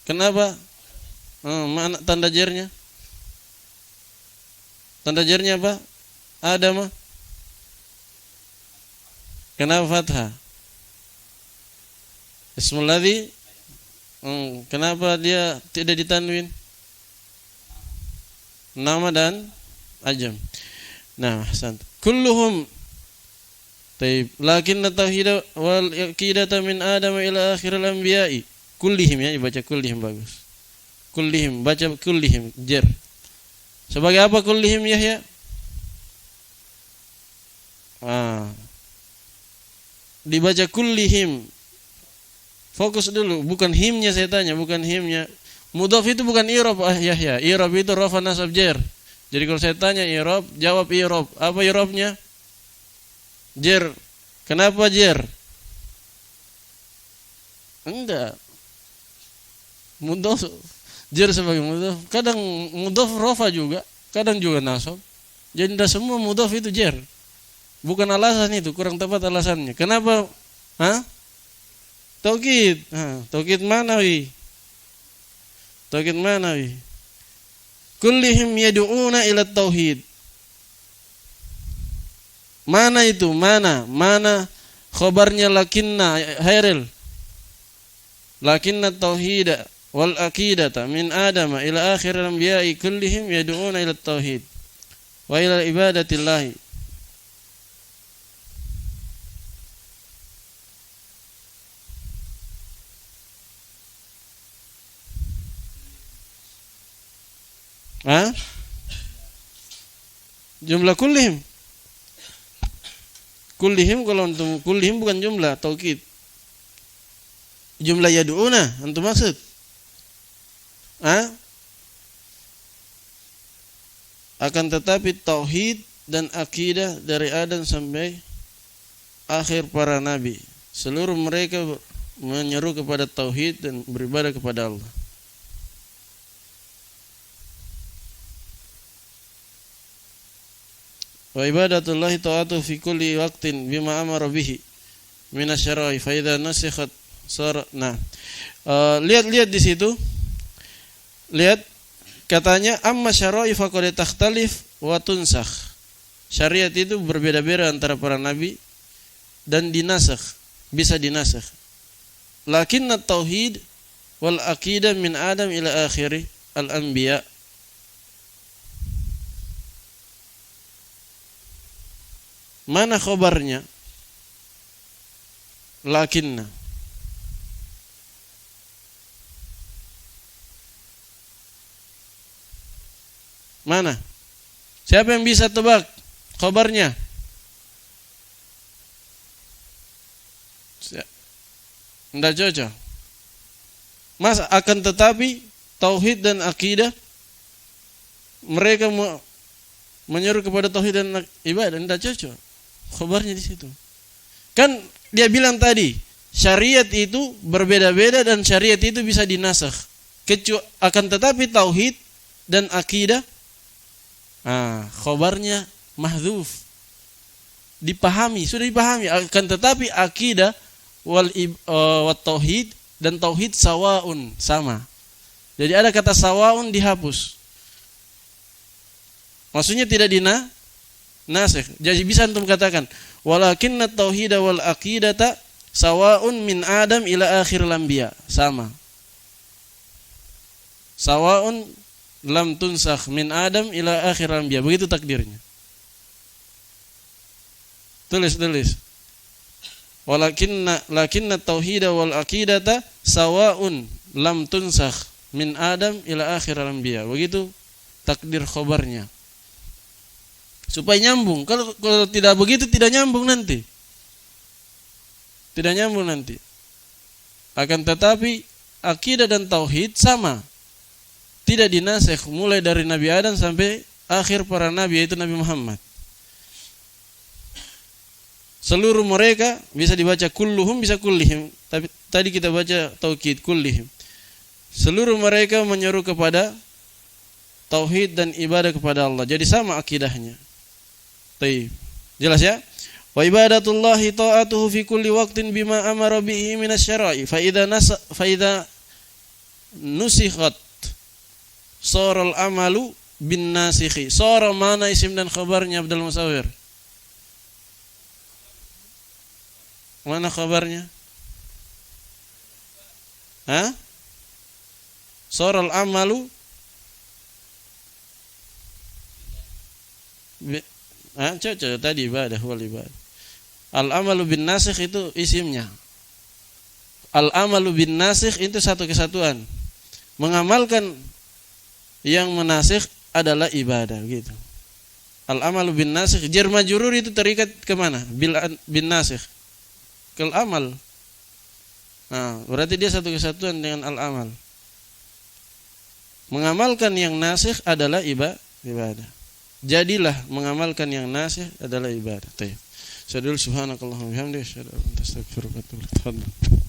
Kenapa? Mana tanda jarnya? Tanda jarnya apa? Adama. Kenapa fathah? Ismul ladzi. Kenapa dia tidak ditanwin? Nama dan ajam. Nah, ahsant. Kulluhum taib. Lakin tauhid wal aqidata min Adam ila akhiril anbiya'i. Kullihim ya, dibaca kullihim bagus. Kullihim, baca kullihim jar. Sebagai apa kullihim Yahya? Dibaca kullihim. Fokus dulu, bukan himnya saya tanya, bukan himnya. Mudhaf itu bukan i'rab Yahya. I'rab itu rafa nasab jar. Jadi kalau saya tanya i'rab, jawab i'rab. Apa i'rabnya? Jar. Kenapa jar? Enggak. Mudhaf jar sebagai mudhaf. Kadang mudhaf rafa juga, kadang juga nasab. Jadi tidak semua mudhaf itu jar. Bukan alasan itu, kurang tepat alasannya. Kenapa? Taukid. Taukid manawi. Taukid manawi. Kullihim yad'una ila tauhid. Mana itu? Mana khabarnya lakinna Hairil. Lakinna tauhida wal aqidata min Adam ila akhiril anbiya'i kullihim yad'una ila tauhid wa ila ibadatillahi. Jumlah kullihim. Kullihim kalau antum kullihim bukan jumlah taukid. Jumlah yad'una antum maksud? Akan tetapi tauhid dan akidah dari Adam sampai akhir para nabi, seluruh mereka menyeru kepada tauhid dan beribadah kepada Allah. Wa ibadatullahi ta'atu fi kulli waqtin bima amara bihi minasyara'i fa idza nasikhat sar. Lihat di situ lihat katanya amma syara'i faqad takhtalif wa tunsakh. Syariat itu berbeda-beda antara para nabi dan dinasakh, bisa dinasakh. Lakinna tauhid wal aqidah min Adam ila akhiri al-anbiya. Mana khabarnya? Lakinna. Mana? Siapa yang bisa tebak khabarnya? Tidak cocok. Mas akan tetapi tauhid dan akidah mereka menyeru kepada tauhid dan ibadah, tidak cocok. Khabarnya di situ. Kan dia bilang tadi, syariat itu berbeda-beda dan syariat itu bisa dinasakh. Akan tetapi tauhid dan akidah, khabarnya mahdzuf. Dipahami, sudah dipahami. Akan tetapi akidah wal tauhid dan tauhid sawaun, sama. Jadi ada kata sawaun dihapus. Maksudnya tidak nasikh. Jadi bisa antum katakan walakinna tauhid wal aqidata sawaun min Adam ila akhir anbiya, sama. Sawaun lam tunsakh min Adam ila akhir anbiya, begitu takdirnya. Tulis. Lakinna tauhid wal aqidata sawaun lam tunsakh min Adam ila akhir anbiya, begitu takdir khabarnya. Supaya nyambung. Kalau tidak begitu tidak nyambung nanti. Tidak nyambung nanti. Akan tetapi akidah dan tauhid sama. Tidak dinasikh mulai dari Nabi Adam sampai akhir para nabi, yaitu Nabi Muhammad. Seluruh mereka bisa dibaca kulluhum, bisa kullihim. Tapi tadi kita baca taukid kullihim. Seluruh mereka menyeru kepada tauhid dan ibadah kepada Allah. Jadi sama akidahnya. Baik. Jelas ya? Wa ibadatullahi ta'atuhu fi kulli waqtin bima amara bihi minasyara'i fa idza nusikhat saral amalu bin nasikhi. Sara mana isim dan khabarnya Abdul Musawwir? Mana khabarnya? Saral amalu cocok tadi ibadah wal ibadah. Al-amalu bin nasikh itu isimnya. Al-amalu bin nasikh itu satu kesatuan. Mengamalkan yang menasikh adalah ibadah gitu. Al-amalu bin nasikh, jar majrur itu terikat ke mana? Bin nasikh. Ke amal. Berarti dia satu kesatuan dengan al-amal. Mengamalkan yang nasikh adalah ibadah. Jadilah mengamalkan yang nasikh adalah ibadah. Subhanakallahumma wa bihamdika asyhadu an la ilaha illa anta astaghfiruka wa atubu ilaik.